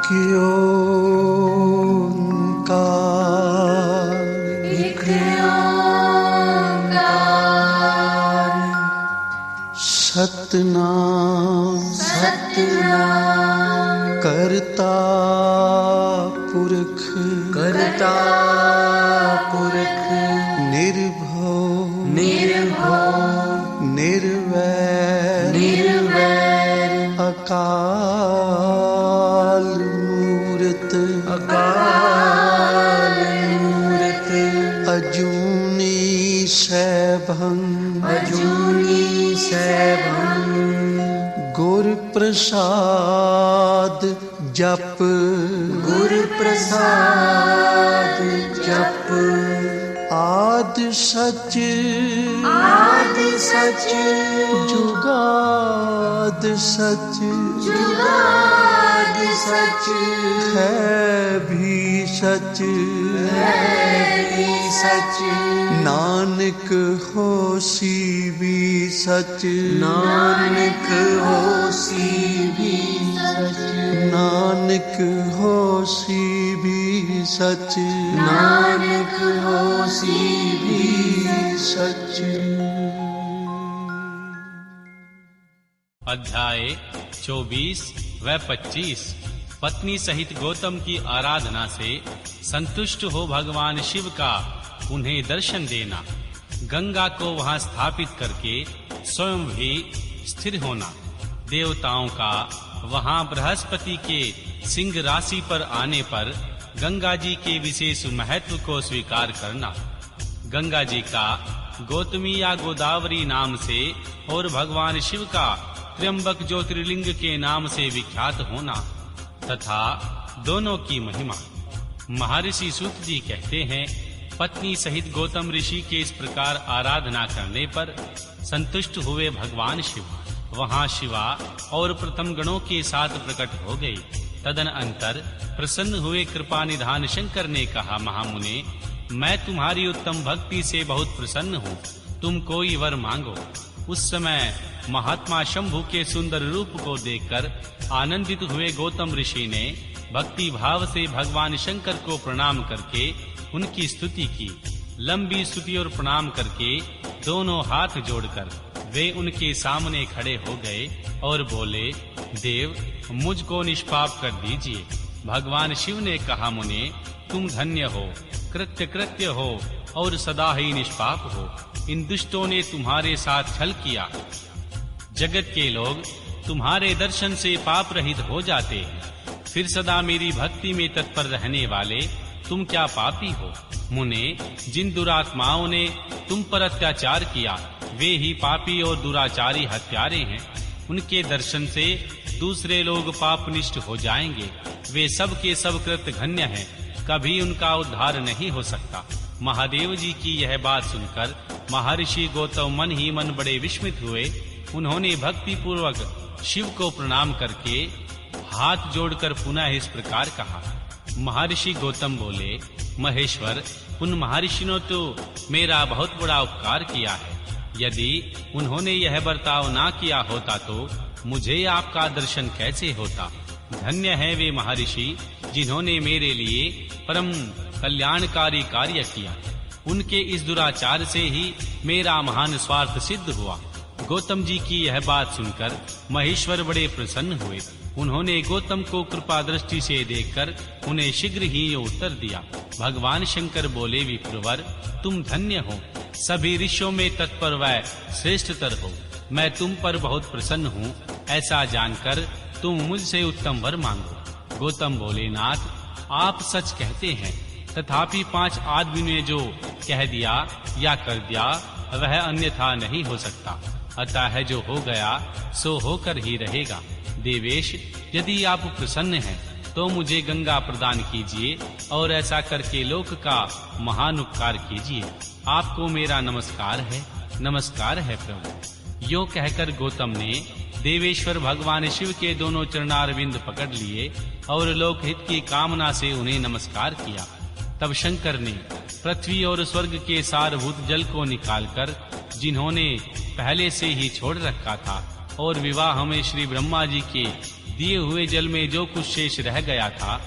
सतनाम सतनाम करता पुरख निर्भव निर्वैर अकाल मूरत अजूनी सैभं गुर प्रसाद जप आद सच जुगाद सच है भी सच नानक होसी भी सच नानक होसी भी सच। अध्याय 24 व 25। पत्नी सहित गौतम की आराधना से संतुष्ट हो भगवान शिव का उन्हें दर्शन देना, गंगा को वहां स्थापित करके स्वयं भी स्थिर होना, देवताओं का वहां बृहस्पति के सिंह राशि पर आने पर गंगा जी के विशेष महत्व को स्वीकार करना, गंगा जी का गौतमी या गोदावरी नाम से और भगवान शिव का त्र्यंबक ज्योतिर्लिंग के नाम से विख्यात होना तथा दोनों की महिमा। महर्षि सूत जी कहते हैं, पत्नी सहित गौतम ऋषि के इस प्रकार आराधना करने पर संतुष्ट हुए भगवान शिव वहां शिवा और प्रथम गणों के साथ प्रकट हो गए। तदनंतर प्रसन्न हुए कृपा निधान शंकर ने कहा, महामुने, मैं तुम्हारी उत्तम भक्ति से बहुत प्रसन्न हूँ, तुम कोई वर मांगो। उस समय महात्मा शंभु के सुंदर रूप को देखकर आनंदित हुए गौतम ऋषि ने भक्ति भाव से भगवान शंकर को प्रणाम करके उनकी स्तुति की। लंबी स्तुति और प्रणाम करके दोनों हाथ जोड़कर वे उनके सामने खड़े हो गए और बोले, देव, मुझको निष्पाप कर दीजिए। भगवान शिव ने कहा, मुने, तुम धन्य हो, कृत्य हो और सदा ही निष्पाप हो। इन दुष्टों ने तुम्हारे साथ छल किया। जगत के लोग तुम्हारे दर्शन से पाप रहित हो जाते हैं, फिर सदा मेरी भक्ति में तत्पर रहने वाले तुम क्या पापी हो। मुने, जिन दुरात्माओं ने तुम पर अत्याचार किया वे ही पापी और दुराचारी हत्यारे हैं। उनके दर्शन से दूसरे लोग पापनिष्ठ हो जाएंगे। वे सब के सब कृतघ्न हैं, कभी उनका उद्धार नहीं हो सकता। महादेव जी की यह बात सुनकर महर्षि गौतम मन ही मन बड़े विस्मित हुए। उन्होंने भक्ति पूर्वक शिव को प्रणाम करके हाथ जोड़कर पुनः इस प्रकार कहा। महर्षि गौतम बोले, महेश्वर, उन महर्षि ने तो मेरा बहुत बड़ा उपकार किया है। यदि उन्होंने यह बर्ताव ना किया होता तो मुझे आपका दर्शन कैसे होता। धन्य है वे महर्षि जिन्होंने मेरे लिए परम कल्याणकारी कार्य किया। उनके इस दुराचार से ही मेरा महान स्वार्थ सिद्ध हुआ। गौतम जी की यह बात सुनकर महेश्वर बड़े प्रसन्न हुए। उन्होंने गौतम को कृपा दृष्टि से देखकर उन्हें शीघ्र ही उत्तर दिया। भगवान शंकर बोले, विप्रवर, तुम धन्य हो, सभी ऋषियों में तत्पर व श्रेष्ठतर हो। मैं तुम पर बहुत प्रसन्न हूँ। ऐसा जानकर तुम मुझसे उत्तम वर मांगो। गौतम बोले, नाथ, आप सच कहते हैं, तथापि 5 आदमी ने जो कह दिया या कर दिया वह अन्यथा नहीं हो सकता। अतः जो हो गया सो होकर ही रहेगा। देवेश, यदि आप प्रसन्न हैं तो मुझे गंगा प्रदान कीजिए और ऐसा करके लोक का महान उपकार कीजिए। आपको मेरा नमस्कार है प्रभु। यो कहकर गौतम ने देवेश्वर भगवान शिव के दोनों चरणारविंद पकड़ लिए और लोकहित की कामना से उन्हें नमस्कार किया। तब शंकर ने पृथ्वी और स्वर्ग के सारभूत जल को निकालकर, जिन्होंने पहले से ही छोड़ रखा था, और विवाह में श्री ब्रह्मा जी के दिए हुए जल में जो कुछ शेष रह गया था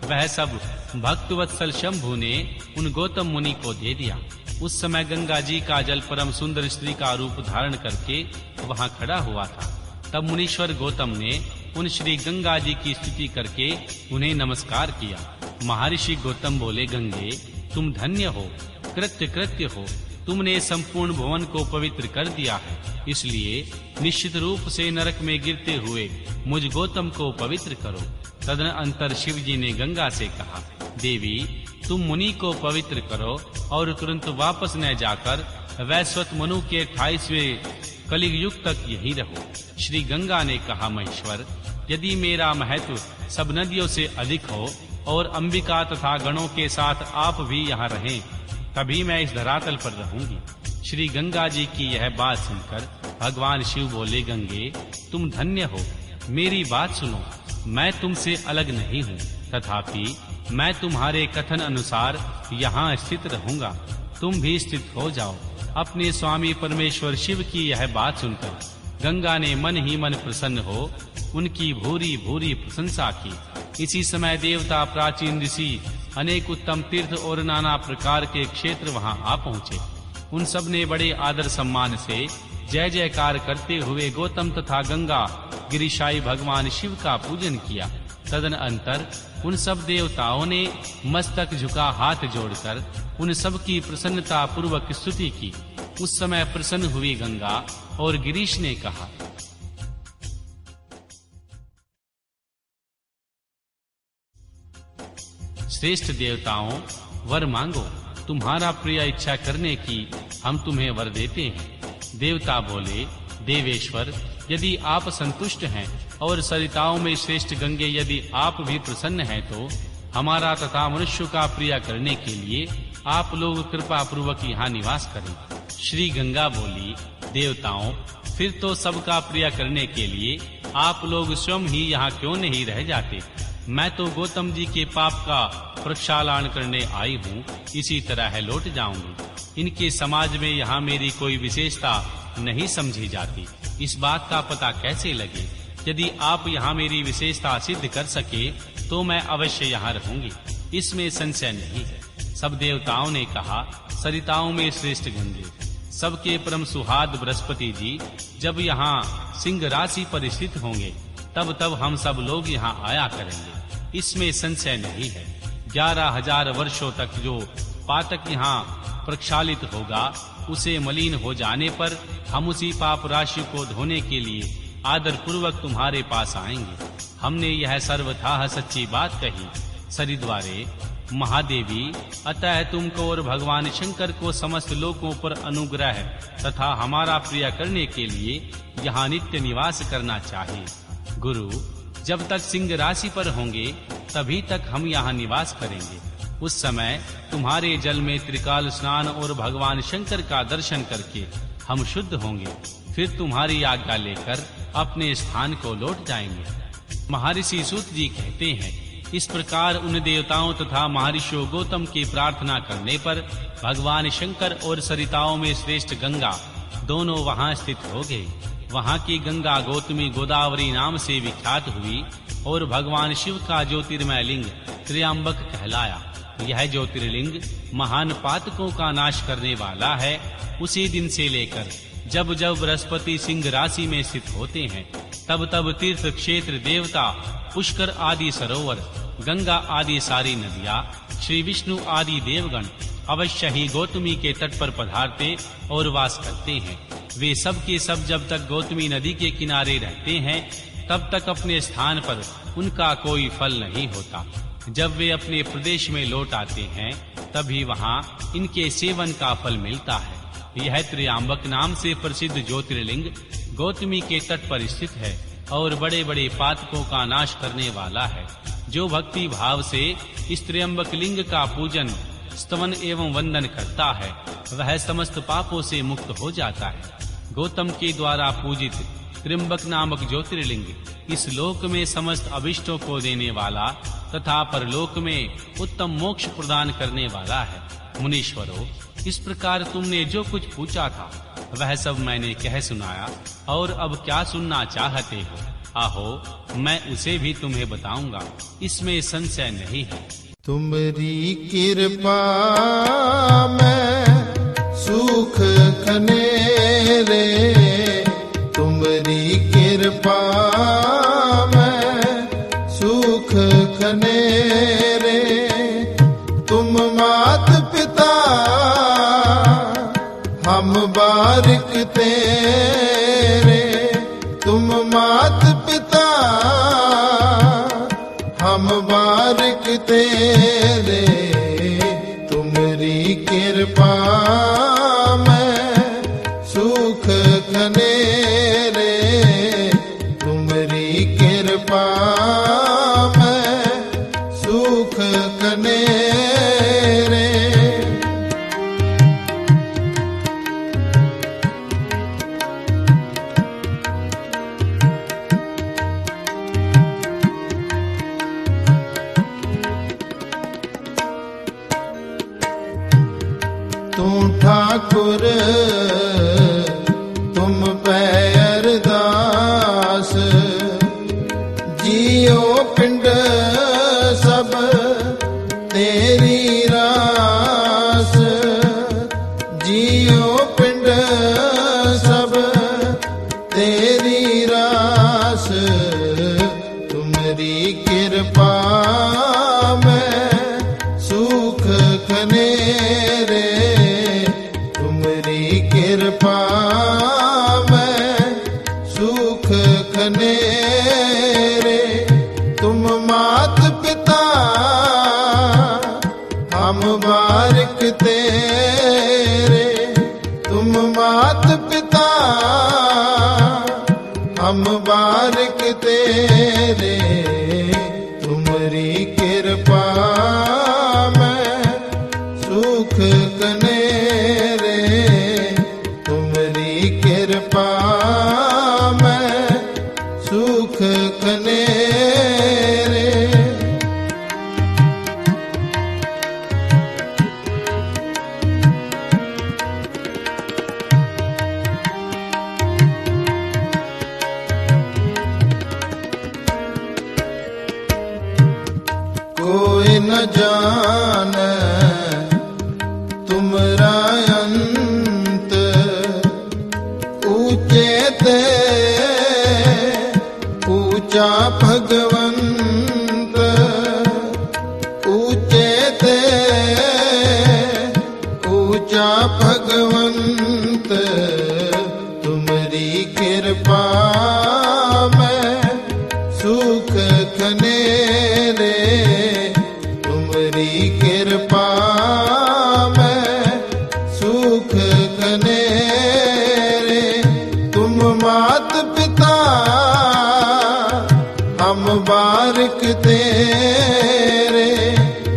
वह सब भक्तवत्सल शंभु ने उन गौतम मुनि को दे दिया। उस समय गंगा जी का जल परम सुंदर स्त्री का रूप धारण करके वहां खड़ा हुआ था। तब मुनीश्वर गौतम ने उन श्री गंगा जी की स्तुति करके उन्हें नमस्कार किया। महर्षि गौतम बोले, गंगे तुम धन्य हो, कृत्य हो, तुमने संपूर्ण भुवन को पवित्र कर दिया है, इसलिए निश्चित रूप से नरक में गिरते हुए मुझ गौतम को पवित्र करो। तदनंतर शिव जी ने गंगा से कहा, देवी तुम मुनि को पवित्र करो और तुरंत वापस न जाकर वैश्वत मनु के 28वें कलिग युग तक यहीं रहो। श्री गंगा ने कहा, महेश्वर यदि मेरा महत्व सब नदियों से अधिक हो और अंबिका तथा गणों के साथ आप भी यहाँ रहें, तभी मैं इस धरातल पर रहूंगी। श्री गंगा जी की यह बात सुनकर भगवान शिव बोले, गंगे तुम धन्य हो, मेरी बात सुनो, मैं तुमसे अलग नहीं हूँ, तथापि मैं तुम्हारे कथन अनुसार यहाँ स्थित रहूंगा, तुम भी स्थित हो जाओ। अपने स्वामी परमेश्वर शिव की यह बात सुनकर गंगा ने मन ही मन प्रसन्न हो उनकी भूरी भूरी प्रशंसा की। इसी समय देवता, प्राचीन ऋषि, अनेक उत्तम तीर्थ और नाना प्रकार के क्षेत्र वहां आ पहुँचे। उन सब ने बड़े आदर सम्मान से जय जयकार करते हुए गौतम तथा गंगा गिरिशाई भगवान शिव का पूजन किया। तदनंतर उन सब देवताओं ने मस्तक झुका हाथ जोड़कर उन सब की प्रसन्नता पूर्वक स्तुति की। उस समय प्रसन्न हुई गंगा और गिरीश ने कहा, श्रेष्ठ देवताओं, वर मांगो, तुम्हारा प्रिय इच्छा करने की हम तुम्हें वर देते हैं। देवता बोले, देवेश्वर यदि आप संतुष्ट हैं और सरिताओं में श्रेष्ठ गंगे यदि आप भी प्रसन्न हैं, तो हमारा तथा मनुष्य का प्रिय करने के लिए आप लोग कृपा पूर्वक यहाँ निवास करें। श्री गंगा बोली, देवताओं फिर तो सबका प्रिय करने के लिए आप लोग स्वयं ही यहाँ क्यों नहीं रह जाते। मैं तो गौतम जी के पाप का प्रक्षालन करने आई हूँ, इसी तरह लौट जाऊंगी। इनके समाज में यहाँ मेरी कोई विशेषता नहीं समझी जाती। इस बात का पता कैसे लगे? यदि आप यहाँ मेरी विशेषता सिद्ध कर सके तो मैं अवश्य यहाँ रहूंगी, इसमें संशय नहीं है। सब देवताओं ने कहा, सरिताओं में श्रेष्ठ गंगे, सबके परम सुहाद बृहस्पति जी जब यहाँ सिंह राशि पर स्थित होंगे तब हम सब लोग यहाँ आया करेंगे, इसमें संशय नहीं है। 11,000 वर्षों तक जो पातक यहाँ प्रक्षालित होगा, उसे मलिन हो जाने पर हम उसी पाप राशि को धोने के लिए आदर पूर्वक तुम्हारे पास आएंगे। हमने यह सर्वथा सच्ची बात कही। सरिद्वारे महादेवी, अतः तुमको और भगवान शंकर को समस्त लोकों पर अनुग्रह तथा हमारा प्रिय करने के लिए यहाँ नित्य निवास करना चाहिए। गुरु, जब तक सिंह राशि पर होंगे तभी तक हम यहाँ निवास करेंगे। उस समय तुम्हारे जल में त्रिकाल स्नान और भगवान शंकर का दर्शन करके हम शुद्ध होंगे, फिर तुम्हारी आज्ञा लेकर अपने स्थान को लौट जाएंगे। महर्षि सूत जी कहते हैं, इस प्रकार उन देवताओं तथा महर्षियों गौतम की प्रार्थना करने पर भगवान शंकर और सरिताओं में श्रेष्ठ गंगा दोनों वहां स्थित हो गए। वहां की गंगा गौतमी गोदावरी नाम से विख्यात हुई और भगवान शिव का ज्योतिर्मय लिंग त्र्यंबक कहलाया। यह ज्योतिर्लिंग महान पातकों का नाश करने वाला है। उसी दिन से लेकर जब जब बृहस्पति सिंह राशि में स्थित होते हैं, तब तीर्थ क्षेत्र, देवता, पुष्कर आदि सरोवर, गंगा आदि सारी नदियाँ, श्री विष्णु आदि देवगण अवश्य ही गौतमी के तट पर पधारते और वास करते हैं। वे सब के सब जब तक गौतमी नदी के किनारे रहते हैं तब तक अपने स्थान पर उनका कोई फल नहीं होता। जब वे अपने प्रदेश में लौट आते हैं तभी वहाँ इनके सेवन का फल मिलता है। यह त्र्यंबक नाम से प्रसिद्ध ज्योतिर्लिंग गौतमी के तट पर स्थित है और बड़े बड़े पातकों का नाश करने वाला है। जो भक्ति भाव से इस त्र्यंबक लिंग का पूजन, स्तवन एवं वंदन करता है, वह समस्त पापों से मुक्त हो जाता है। गौतम के द्वारा पूजित त्र्यंबक नामक ज्योतिर्लिंग इस लोक में समस्त अभिष्टों को देने वाला तथा परलोक में उत्तम मोक्ष प्रदान करने वाला है। मुनीश्वरों, इस प्रकार तुमने जो कुछ पूछा था वह सब मैंने कह सुनाया, और अब क्या सुनना चाहते हो? आहो, मैं उसे भी तुम्हें बताऊंगा, इसमें संशय नहीं है। तुमरी कृपा में सुख खनेरे, तुमरी कृपा में सुख खनेरे। तुम मात पिता हम बारिक तेरे, तुम मात पिता हम बारिक तेरे। तुमरी कृपा में सुख खनेरे, तुमरी कृपा में सुख खनेरे। तू ठाकुर तुम पे अरदास, जियो पिंड सब तेरी रास। जियो पिंड सब तेरी रास, तुमरी कृपा में सुख खनेरे। तुमरी कृपा में सुख खनेरे। तुम मात पिता हम बारिक तेरे, तुम मात पिता हम बारिक तेरे। तुमरी कृपा में सुख खनेरे, तुमरी कृपा में सुख खनेरे। कोई न जाने तुमरा अंत, ऊंचे ते ऊंचा भगवंत। ऊंचे ते ऊंचा भगवंत, तुमरी कृपा में सुख खनेरे। तुमरी कृपा में सुख खनेरे। तुम मात पिता हम बारिक तेरे,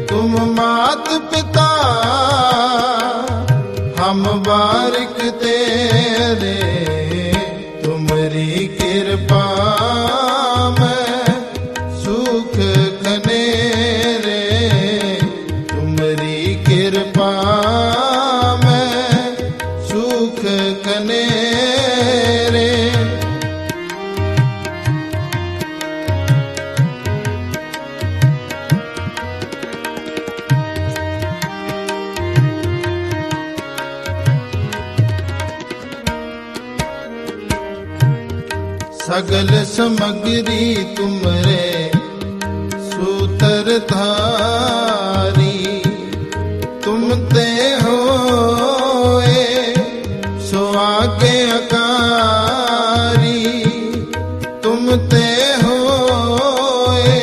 तुम मात पिता हम बारिक तेरे। तुमरी कृपा में सुख खनेरे, तुमरी कृपा में सुख खनेरे। सगल समग्री तुमरे सूत्र धारी। तुम ते होए सो आगे अकारी। तुम ते होए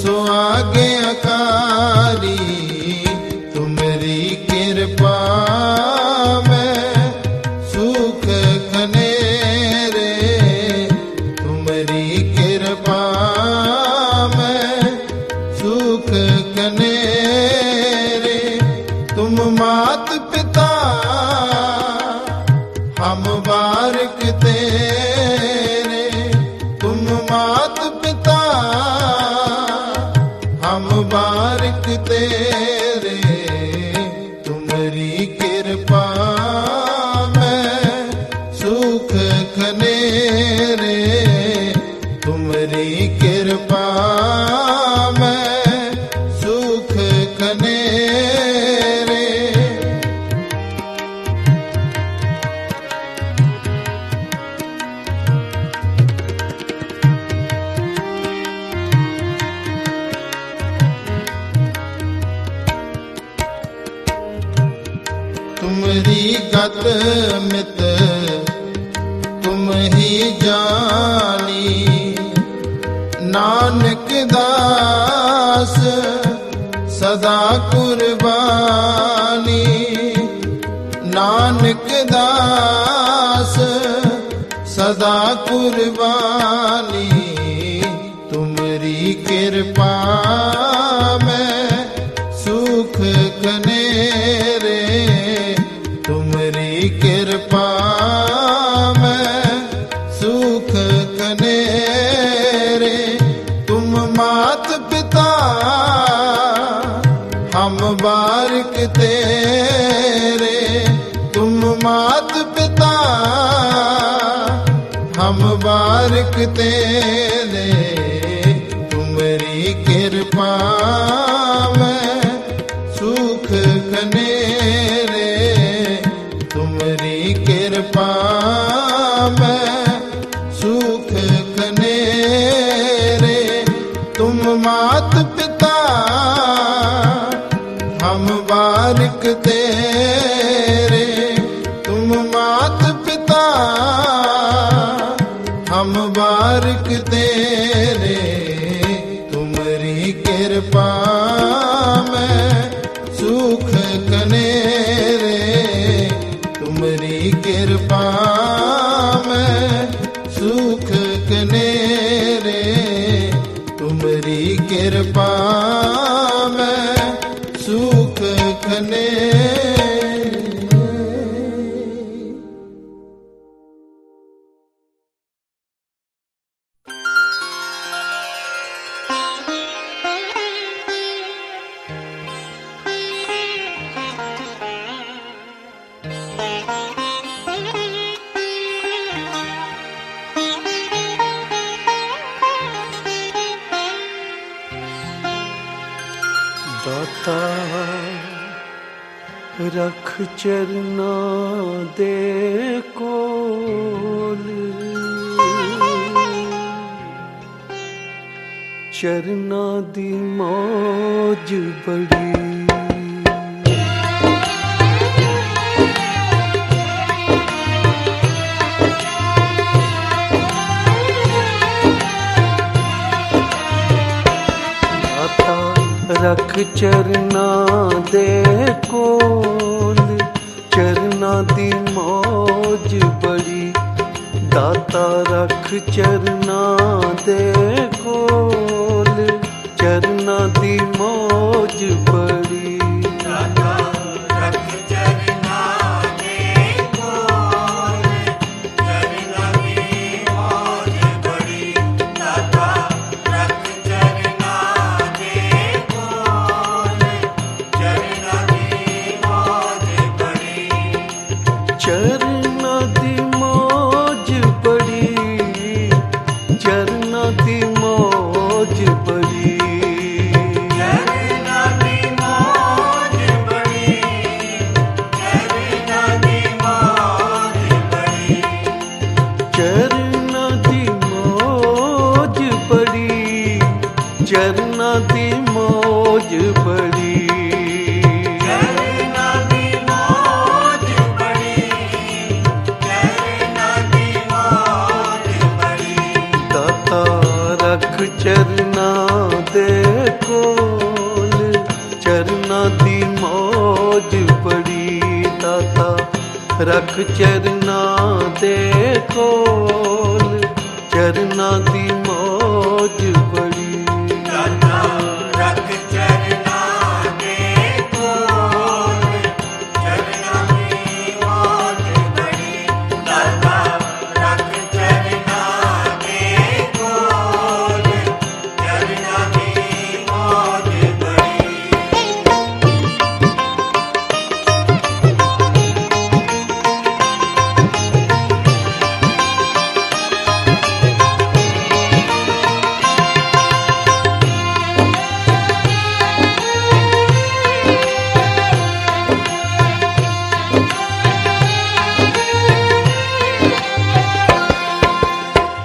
सो आगे अकारी। तुमरी कृपा में सुख खनेरे, तुमरी कृपा में सुख खनेरे। तुम मात पिता हम बारिक तेरे, तुम गत मित तुम ही जानी। नानक दास सदा कुर्बानी। नानक दास सदा कुर्बानी। तुमरी कृपा में सुख कनेरे। तुमरी कृपा में सुख कनेरे। तुम मात पिता हम बारिक तेरे। तुम मात पिता हम बारिक तेरे। तुमरी कृपा में सुख कनेरे। तुमरी कृपा में सुख कनेरे। तुम मात पिता हम बारिक तेरे। तुम मात पिता हम बारिक तेरे। तुमरी कृपा में सुख कनेरे। तुमरी कृपा में सुख कनेरे। तुमरी कृपा में सुख कनेरे। दाता रख चरना दे कोल। चरना दी मौज बड़ी। रख चरना दे कोल। चरना दी मौज बड़ी। दाता रख चरना दे कोल। चरना दी मौज बड़ी। दाता रख चरना दे कोल। चरना दी मौज बड़ी। दाता रख चरना दे कोल। चरना दी मौज बड़ी। चरना दी मौज बड़ी। चरना दी मौज बड़ी। चरना दी मौज बड़ी। चरना दी मौज बड़ी। चरना दी मौज बड़ी। चरना दी मौज बड़ी। चरना दी मौज बड़ी। चरना दी मौज बड़ी। दाता रख चरना दे कोल। चरना दी मौज बड़ी। दाता रख चरना दे कोल। चरना दी मौज बड़ी। दाता रख चरना दे कोल। चरना दी मौज बड़ी। दाता रख चरना दे कोल। चरना दी मौज बड़ी।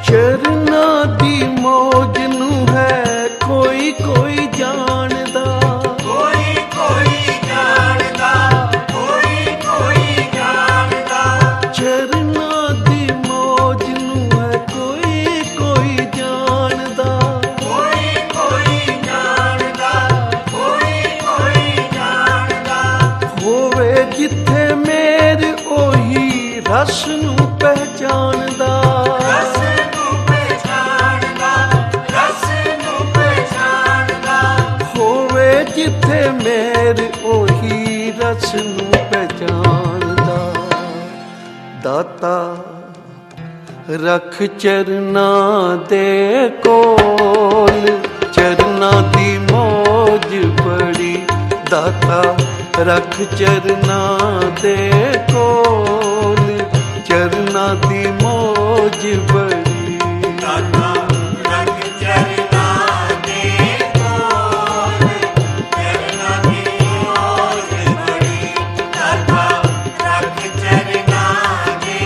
चरना दी मौज नू है कोई कोई जानदा। कोई कोई जानदा। कोई कोई जानदा। ਰਸ ਨੂੰ ਪਹਿਚਾਨਦਾ। ਦਾਤਾ ਰੱਖ ਚਰਨਾਂ ਦੇ ਕੋਲ, ਚਰਨਾਂ ਦੀ ਮੌਜ ਬੜੀ। ਦਾਤਾ ਰੱਖ ਚਰਨਾਂ ਦੇ ਕੋਲ, ਚਰਨਾਂ ਦੀ ਮੌਜ ਬੜੀ। ਦਾਤਾ ਰੱਖ ਚਰਨਾਂ ਦੇ ਕੋਲ, ਚਰਨਾਂ ਦੀ ਮੌਜ ਬੜੀ। ਦਾਤਾ ਰੱਖ ਚਰਨਾਂ ਦੇ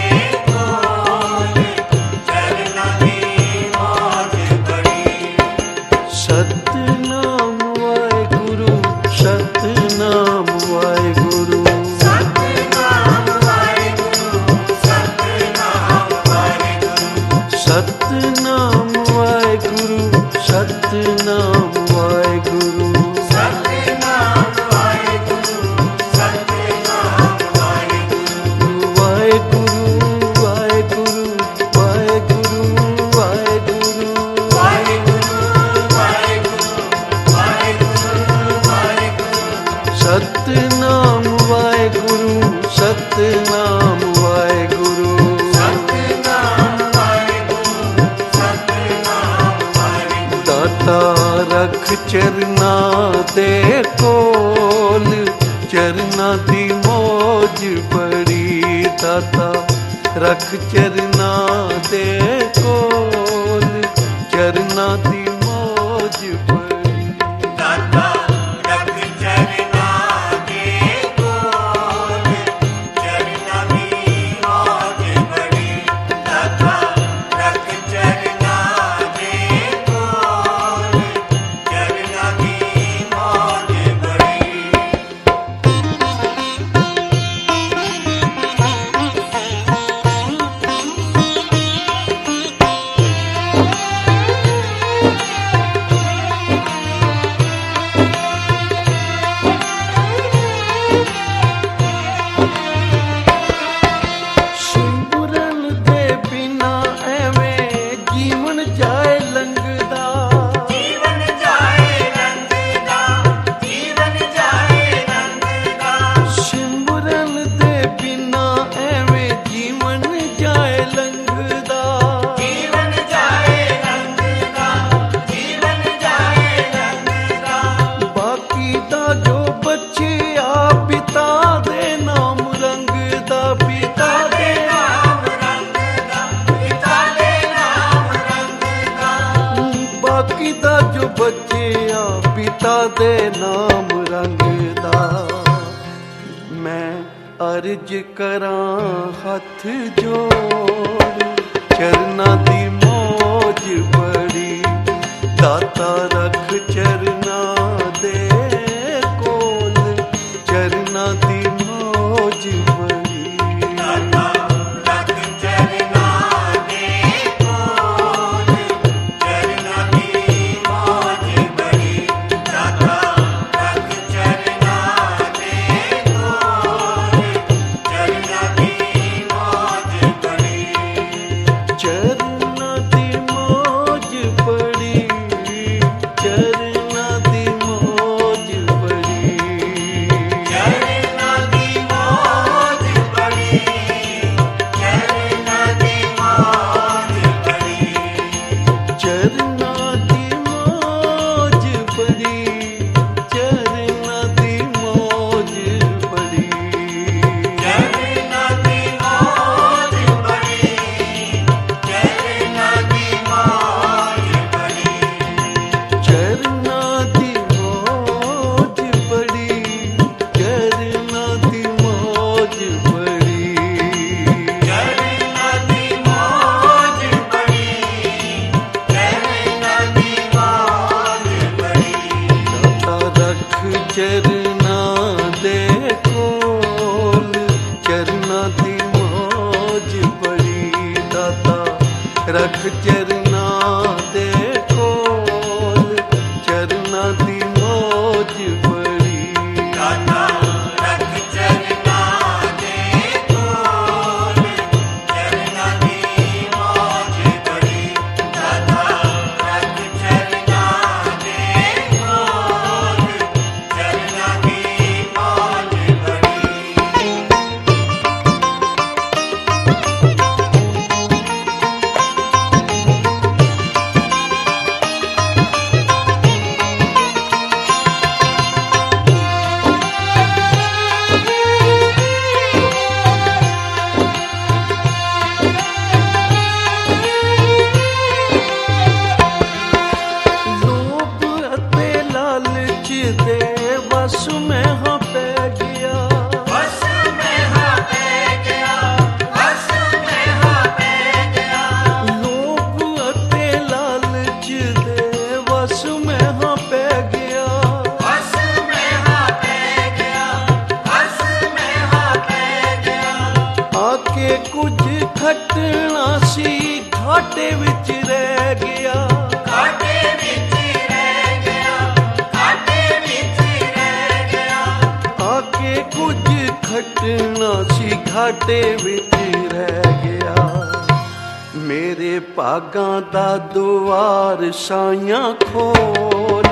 ਕੋਲ, ਚਰਨਾਂ ਦੀ ਮੌਜ ਬੜੀ। ਸਤਿਨਾਮ ਵਾਹਿਗੁਰੂ, ਸਤਿਨਾਮ ਵਾਹਿਗੁਰੂ, ਸਤਿਨਾਮ ਵਾਹਿਗੁਰੂ, ਸਤਿਨਾਮ ਵਾਹਿਗੁਰੂ, ਸਤਿਨਾਮ ਵਾਹਿਗੁਰੂ, ਸਤਿਨਾਮ ਵਾਹਿਗੁਰੂ, ਸਤਿਨਾਮ ਵਾਹਿਗੁਰੂ, ਸਤਿਨਾਮ ਵਾਹਿਗੁਰੂ। ਵਾਹਿਗੁਰੂ ਵਾਹਿਗੁਰੂ ਵਾਹਿਗੁਰੂ ਵਾਹਿਗੁਰੂ, ਵਾਹਿਗੁਰੂ ਵਾਹਿਗੁਰੂ ਵਾਹਿਗੁਰੂ, ਸਤਿਨਾਮ ਵਾਹਿਗੁਰੂ, ਸਤਿਨਾਮ ਵਾਹਿਗੁਰੂ। ਸਤਿਨਾਮ ਵਾਹਿਗੁਰੂ, ਸਤਿਨਾਮ ਵਾਹਿਗੁਰੂ। ਦਾਤਾ ਰੱਖ ਚਰਨਾਂ ਦੇ ਕੋਲ, ਚਰਨਾਂ ਦੀ ਮੌਜ ਬੜੀ। ਦਾਤਾ ਰੱਖ ਚਰਨਾਂ ਦੇ ਕੋਲ, ਚਰਨਾਂ ਦੀ ਮੌਜ ਬੜੀ। ਦਾਤਾ ਰੱਖ ਚਰਨਾਂ ਦੇ ਕੋਲ, ਚਰਨਾਂ ਦੀ ਮੌਜ ਬੜੀ। ਦਾਤਾ ਰੱਖ ਚਰਨਾਂ ਦੇ ਕੋਲ, ਚਰਨਾਂ ਦੀ ਮੌਜ ਬੜੀ। ਸਿਮਰਨ ਦੇ ਬਿਨਾ ਐਵੇਂ ਜੀਵਨ ਜਾਏ ਲੰਘਦਾ। ਜੀਵਨ ਜਾਏ ਲੰਘਦਾ, ਜੀਵਨ ਜਾਏ ਲੰਘਦਾ। ਸਿਮਰਨ ਦੇ ਬਿਨਾ ਐਵੇਂ ਜੀਵਨ ਜਾਏ ਲੰਘਦਾ। ਜੀਵਨ ਜਾਏ ਲੰਘਦਾ, ਜੀਵਨ ਜਾਏ ਲੰਘਦਾ। ਬਾਕੀ ਦਾ ਜੋ ਬਚਿਆ ਪਿਤਾ ਦੇ ਨਾਮ ਰੰਗਦਾ। ਪਿਤਾ ਦੇ ਨਾਮ ਰੰਗਦਾ, ਪਿਤਾ ਦੇ ਨਾਮ ਰੰਗਦਾ। ਬਾਕੀ ਦਾ ਜੋ ਬਚਿਆ ਪਿਤਾ ਦੇ ਨਾਮ ਰੰਗਦਾ। ਮੈਂ ਅਰਜ ਕਰਾਂ ਹੱਥ ਜੋੜ, ਚਰਨਾਂ ਦੀ ਮੌਜ ਬੜੀ। ਦਾਤਾ ਰੱਖ ਚਰਨਾਂ ਦੇ ਕੋਲ, ਚਰਨਾਂ ਦੀ ਮੌਜ ਬੜੀ। ਦਾਤਾ ਰੱਖ ਚਰਨਾਂ ਦੇ ਕੋਲ, ਚਰਨਾਂ ਦੀ ਮੌਜ ਬੜੀ। ਦਾਤਾ ਰੱਖ ਚਰਨਾਂ ਦੇ ਕੋਲ, ਚਰਨਾਂ ਦੀ ਮੌਜ ਬੜੀ। ਚਰਨਾਂ ਦੀ ਮੌਜ ਬੜੀ, ਚਰਨਾਂ ਦੀ ਮੌਜ ਬੜੀ। ਚਰਨਾਂ ਦੀ ਮੌਜ ਬੜੀ, ਚਰਨਾਂ ਦੀ ਮੌਜ ਬੜੀ। ਚਰਨਾਂ ਦੀ ਮੌਜ ਬੜੀ, ਚਰਨਾਂ ਦੀ ਮੌਜ ਬੜੀ। ਚਰਨਾਂ ਦੀ ਮੌਜ ਬੜੀ, ਚਰਨਾਂ ਦੀ ਮੌਜ ਬੜੀ। ਚਰਨਾਂ ਦੀ ਮੌਜ ਬੜੀ, ਚਰਨਾਂ ਦੀ ਮੌਜ ਬੜੀ। ਚਰਨਾਂ ਦੀ ਮੌਜ ਬੜੀ, ਚਰਨਾਂ ਦੀ ਮੌਜ ਬੜੀ। ਦਾਤਾ ਰੱਖ ਚਰਨਾਂ ਦੇ ਕੋਲ, ਚਰਨਾਂ ਦੀ ਮੌਜ ਬੜੀ। ਦਾਤਾ ਰੱਖ ਚਰਨਾਂ ਦੇ ਕੋਲ, ਚਰਨਾਂ ਦੀ ਮੌਜ ਬੜੀ। ਦਾਤਾ ਰੱਖ ਚਰਨਾਂ ਦੇ ਕੋਲ, ਚਰਨਾਂ ਦੀ ਮੌਜ ਬੜੀ। ਦਾਤਾ ਰੱਖ ਚਰਨਾਂ ਦੇ ਕੋਲ, ਚਰਨਾਂ ਦੀ ਮੌਜ ਬੜੀ। ਘਟਣਾ ਸੀ ਘਾਟੇ ਵਿੱਚ ਰਹਿ ਗਿਆ। ਮੇਰੇ ਭਾਗਾਂ ਦਾ ਦੁਆਰ ਸਾਈਆਂ ਖੋਲ,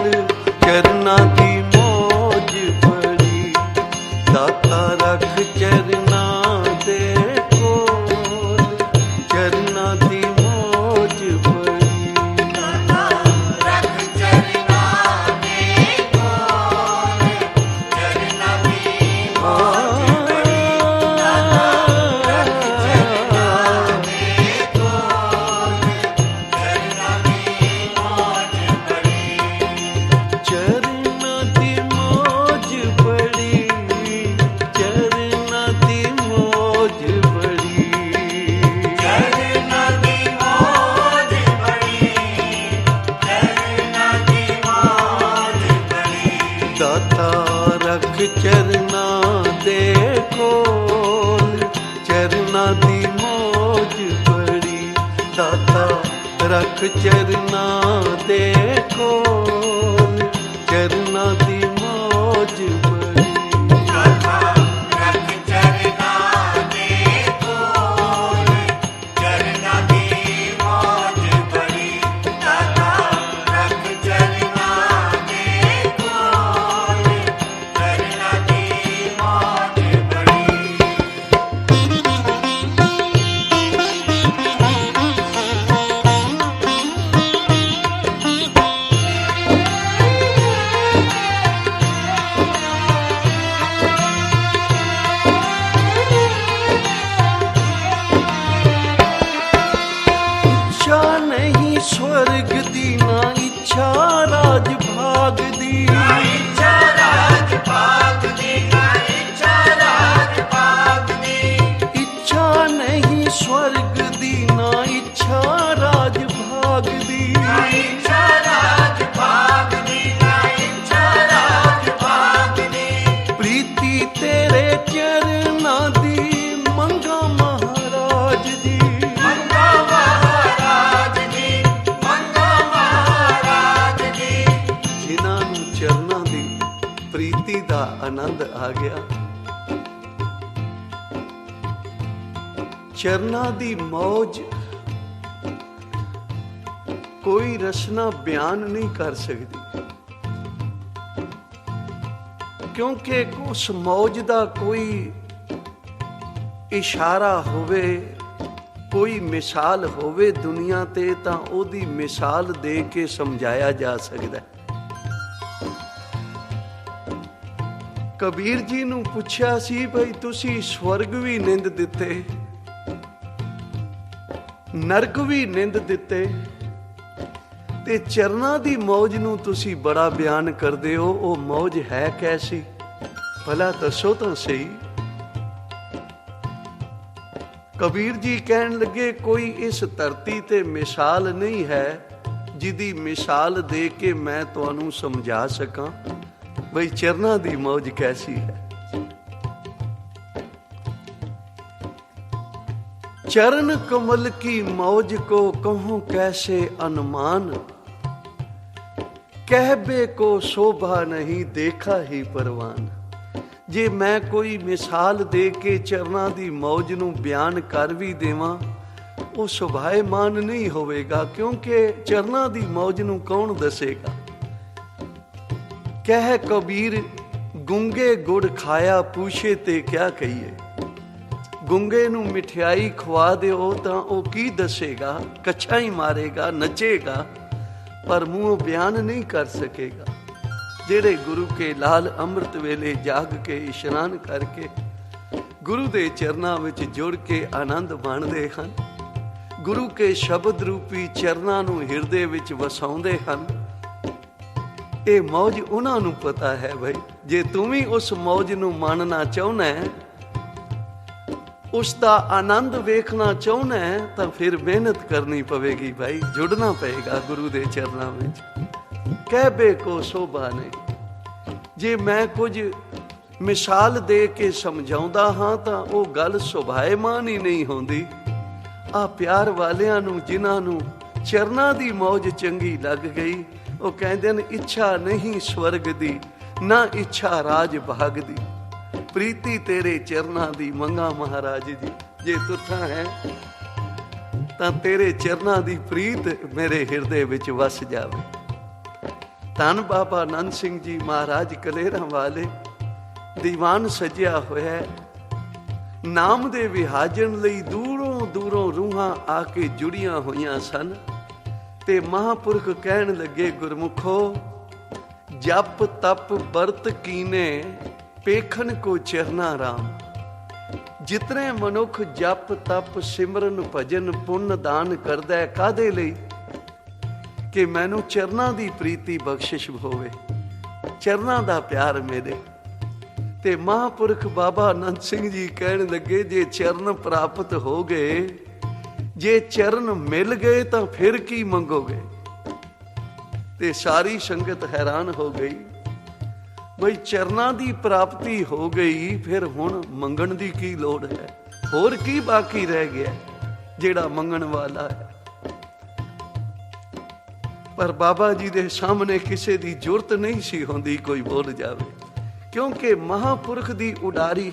ਚਰਨਾਂ ਦੀ ਮੌਜ ਬੜੀ, ਦਾਤਾ ਰੱਖ ਚਰਨਾਂ ਦੇ ਕੋਲ, ਚਰਨਾਂ ਦੀ ਮੌਜ ਬੜੀ। ਦਾਤਾ ਰੱਖ ਚਰਨਾਂ ਦੇ ਕੋਲ, ਚਰਨਾਂ ਦੀ ਮੌਜ ਬੜੀ, ਦਾਤਾ ਰੱਖ ਚਰਨਾਂ ਦੇ ਕੋਲ, ਚਰਨਾਂ ਦੀ ਮੌਜ ਬੜੀ। ਚਰਨਾਂ ਦੀ ਮੌਜ ਬੜੀ, ਚਰਨਾਂ ਦੀ ਮੌਜ ਬੜੀ। ਚਰਨਾਂ ਦੀ ਮੌਜ ਬੜੀ, ਚਰਨਾਂ ਦੀ ਮੌਜ ਬੜੀ। ਦਾਤਾ ਰੱਖ ਚਰਨਾਂ ਦੇ ਕੋਲ, ਚਰਨਾਂ ਦੀ ਮੌਜ ਬੜੀ। ਦਾਤਾ ਰੱਖ ਚਰਨਾਂ ਦੇ ਕੋਲ, ਚਰਨਾਂ ਦੀ ਮੌਜ ਬੜੀ। ਦਾਤਾ ਰੱਖ ਚਰਨਾਂ ਦੇ ਕੋਲ, ਚਰਨਾਂ ਦੀ ਮੌਜ ਬੜੀ। ਦਾਤਾ ਰੱਖ ਚਰਨਾਂ ਦੇ ਕੋਲ, ਚਰਨਾਂ ਦੀ ਮੌਜ ਬੜੀ। ਇੱਛਾ ਨਹੀਂ ਸਵਰਗ ਦੀ, ਨਾ ਇੱਛਾ ਰਾਜ ਭਾਗ ਦੀ। ਇੱਛਾ ਰਾਜ ਭਾਗ ਦੀ, ਇੱਛਾ ਰਾਜ ਭਾਗ ਦੀ। ਇੱਛਾ ਨਹੀਂ ਸਵਰਗ ਦੀ, ਨਾ ਇੱਛਾ ਰਾਜ ਭਾਗ ਦੀ। ਇੱਛਾ ਰਾਜ ਭਾਗ ਦੀ, ਇੱਛਾ ਰਾਜ ਭਾਗ ਦੀ। ਪ੍ਰੀਤੀ ਤੇਰੇ ਚਰਨਾਂ ਦੀ, ਮੰਗਾ ਮਹਾਰਾਜ ਦੀ। ਮੰਗਾ ਮਹਾਰਾਜ ਜੀ, ਮੰਗਾ ਮਹਾਰਾਜ ਜੀ। ਜਿਨ੍ਹਾਂ ਨੂੰ ਚਰਨਾਂ ਦੀ ਪ੍ਰੀਤੀ ਦਾ ਆਨੰਦ ਆ ਗਿਆ, ਚਰਨਾਂ ਦੀ ਮੌਜ ਕੋਈ ਰਸਨਾ ਬਿਆਨ ਨਹੀਂ ਕਰ ਸਕਦੀ, ਕਿਉਂਕਿ ਉਸ ਮੌਜ ਦਾ ਕੋਈ ਇਸ਼ਾਰਾ ਹੋਵੇ, ਕੋਈ ਮਿਸਾਲ ਹੋਵੇ ਦੁਨੀਆ ਤੇ, ਤਾਂ ਉਹਦੀ ਮਿਸਾਲ ਦੇ ਕੇ ਸਮਝਾਇਆ ਜਾ ਸਕਦਾ ਹੈ। ਕਬੀਰ ਜੀ ਨੂੰ ਪੁੱਛਿਆ ਸੀ, ਭਈ ਤੁਸੀਂ ਸਵਰਗ ਵੀ ਨਿੰਦ ਦਿੱਤੇ, ਨਰਕ ਵੀ ਨਿੰਦ ਦਿੱਤੇ, ਤੇ ਚਰਨਾਂ ਦੀ ਮੌਜ ਨੂੰ ਤੁਸੀਂ ਬੜਾ ਬਿਆਨ ਕਰਦੇ ਹੋ, ਉਹ ਮੌਜ ਹੈ ਕੈਸੀ? ਭਲਾ ਦੱਸੋ ਤਾਂ ਸਹੀ। ਕਬੀਰ ਜੀ ਕਹਿਣ ਲੱਗੇ, ਕੋਈ ਇਸ ਧਰਤੀ ਤੇ ਮਿਸਾਲ ਨਹੀਂ ਹੈ ਜਿਹਦੀ ਮਿਸਾਲ ਦੇ ਕੇ ਮੈਂ ਤੁਹਾਨੂੰ ਸਮਝਾ ਸਕਾਂ ਬਈ ਚਰਨਾਂ ਦੀ ਮੌਜ ਕੈਸੀ ਹੈ। चरण कमल की मौज को कहूं कैसे अनुमान, कहबे को शोभा नहीं देखा ही परवान। ਜੇ ਮੈਂ ਕੋਈ ਮਿਸਾਲ ਦੇ ਕੇ ਚਰਨਾਂ ਦੀ ਮੌਜ ਨੂੰ ਬਿਆਨ ਕਰ ਵੀ ਦੇਵਾਂ, ਉਹ ਸੁਭਾਏਮਾਨ ਨਹੀਂ ਹੋਵੇਗਾ, ਕਿਉਂਕਿ ਚਰਨਾਂ ਦੀ ਮੌਜ ਨੂੰ ਕੌਣ ਦੱਸੇਗਾ। ਕਹਿ ਕਬੀਰ ਗੁੰਗੇ ਗੁੜ ਖਾਇਆ, ਪੂਛੇ ਤੇ ਕਿਆ ਕਹੀਏ। ਗੁੰਗੇ ਨੂੰ ਮਠਿਆਈ ਖਵਾ ਦਿਓ ਤਾਂ ਉਹ ਕੀ ਦੱਸੇਗਾ, ਕੱਛਾ ਹੀ ਮਾਰੇਗਾ, ਨੱਚੇਗਾ, ਪਰ ਮੂੰਹ ਬਿਆਨ ਨਹੀਂ ਕਰ ਸਕੇਗਾ। ਜਿਹੜੇ ਗੁਰੂ ਕੇ ਲਾਲ ਅੰਮ੍ਰਿਤ ਵੇਲੇ ਜਾਗ ਕੇ ਇਸ਼ਨਾਨ ਕਰਕੇ ਗੁਰੂ ਦੇ ਚਰਨਾਂ ਵਿੱਚ ਜੁੜ ਕੇ ਆਨੰਦ ਮਾਣਦੇ ਹਨ, ਗੁਰੂ ਕੇ ਸ਼ਬਦ ਰੂਪੀ ਚਰਨਾਂ ਨੂੰ ਹਿਰਦੇ ਵਿੱਚ ਵਸਾਉਂਦੇ ਹਨ, ਇਹ ਮੌਜ ਉਹਨਾਂ ਨੂੰ ਪਤਾ ਹੈ। ਭਾਈ ਜੇ ਤੂੰ ਵੀ ਉਸ ਮੌਜ ਨੂੰ ਮਾਣਨਾ ਚਾਹੁੰਦਾ ਹੈ, ਉਸ ਦਾ ਆਨੰਦ ਵੇਖਣਾ ਚਾਹੁੰਦਾ ਹੈ, ਤਾਂ ਫਿਰ ਮਿਹਨਤ ਕਰਨੀ ਪਵੇਗੀ ਭਾਈ, ਜੁੜਨਾ ਪਏਗਾ ਗੁਰੂ ਦੇ ਚਰਨਾਂ ਵਿੱਚ। ਕਹਿਬੇ ਕੋ ਸ਼ੋਭਾ ਨਹੀਂ। ਜੇ ਮੈਂ ਕੁਝ ਮਿਸਾਲ ਦੇ ਕੇ ਸਮਝਾਉਂਦਾ ਹਾਂ ਤਾਂ ਉਹ ਗੱਲ ਸੁਭਾਏਮਾਨ ਹੀ ਨਹੀਂ ਹੁੰਦੀ। ਆ ਪਿਆਰ ਵਾਲਿਆਂ ਨੂੰ, ਜਿਨ੍ਹਾਂ ਨੂੰ ਚਰਨਾਂ ਦੀ ਮੌਜ ਚੰਗੀ ਲੱਗ ਗਈ, ਉਹ ਕਹਿੰਦੇ ਨੇ ਇੱਛਾ ਨਹੀਂ ਸਵਰਗ ਦੀ, ਨਾ ਇੱਛਾ ਰਾਜ ਭਾਗ ਦੀ। ਪ੍ਰੀਤੀ ਤੇਰੇ ਚਰਨਾਂ ਦੀ ਮੰਗਾ ਮਹਾਰਾਜ ਜੀ। ਜੇ ਤੁਠਾ ਹੈ ਤਾਂ ਤੇਰੇ ਚਰਨਾਂ ਦੀ ਪ੍ਰੀਤ ਮੇਰੇ ਹਿਰਦੇ ਵਿੱਚ ਵਸ ਜਾਵੇ। ਧੰਨ ਬਾਬਾ ਆਨੰਦ ਸਿੰਘ ਜੀ ਮਹਾਰਾਜ ਕਲੇਰਾਂ ਵਾਲੇ ਦੀਵਾਨ ਸਜਿਆ ਹੋਇਆ ਹੈ। ਨਾਮ ਦੇ ਵਿਹਾਜਣ ਲਈ ਦੂਰੋਂ ਦੂਰੋਂ ਰੂਹਾਂ ਆ ਕੇ ਜੁੜੀਆਂ ਹੋਈਆਂ ਸਨ ਤੇ ਮਹਾਂਪੁਰਖ ਕਹਿਣ ਲੱਗੇ, ਗੁਰਮੁਖੋ ਜਪ ਤਪ ਵਰਤ ਕੀਨੇ ਪੇਖਨ ਕੋ ਚਰਨਾ ਰਾਮ। ਜਿਤਨੇ ਮਨੁੱਖ ਜਪ ਤਪ ਸਿਮਰਨ ਭਜਨ ਪੁੰਨ ਦਾਨ ਕਰਦਾ ਹੈ, ਕਾਹਦੇ ਲਈ? ਕਿ ਮੈਨੂੰ ਚਰਨਾਂ ਦੀ ਪ੍ਰੀਤੀ ਬਖਸ਼ਿਸ਼ ਹੋਵੇ, ਚਰਨਾਂ ਦਾ ਪਿਆਰ ਮੇਰੇ। ਤੇ ਮਹਾਂਪੁਰਖ ਬਾਬਾ ਆਨੰਦ ਸਿੰਘ ਜੀ ਕਹਿਣ ਲੱਗੇ, ਜੇ ਚਰਨ ਪ੍ਰਾਪਤ ਹੋ ਗਏ, ਜੇ ਚਰਨ ਮਿਲ ਗਏ ਤਾਂ ਫਿਰ ਕੀ ਮੰਗੋਗੇ? ਤੇ ਸਾਰੀ ਸੰਗਤ ਹੈਰਾਨ ਹੋ ਗਈ, ਬਈ ਚਰਨਾਂ ਦੀ ਪ੍ਰਾਪਤੀ ਹੋ ਗਈ, ਫਿਰ ਹੁਣ ਮੰਗਣ ਦੀ ਕੀ ਲੋੜ ਹੈ? ਹੋਰ ਕੀ ਬਾਕੀ ਰਹਿ ਗਿਆ ਜਿਹੜਾ ਮੰਗਣ ਵਾਲਾ ਹੈ? ਪਰ ਬਾਬਾ ਜੀ ਦੇ ਸਾਹਮਣੇ ਕਿਸੇ ਦੀ ਜ਼ਰੂਰਤ ਨਹੀਂ ਸੀ ਹੁੰਦੀ ਕੋਈ ਬੋਲ ਜਾਵੇ, ਕਿਉਂਕਿ ਮਹਾਂਪੁਰਖ ਦੀ ਉਡਾਰੀ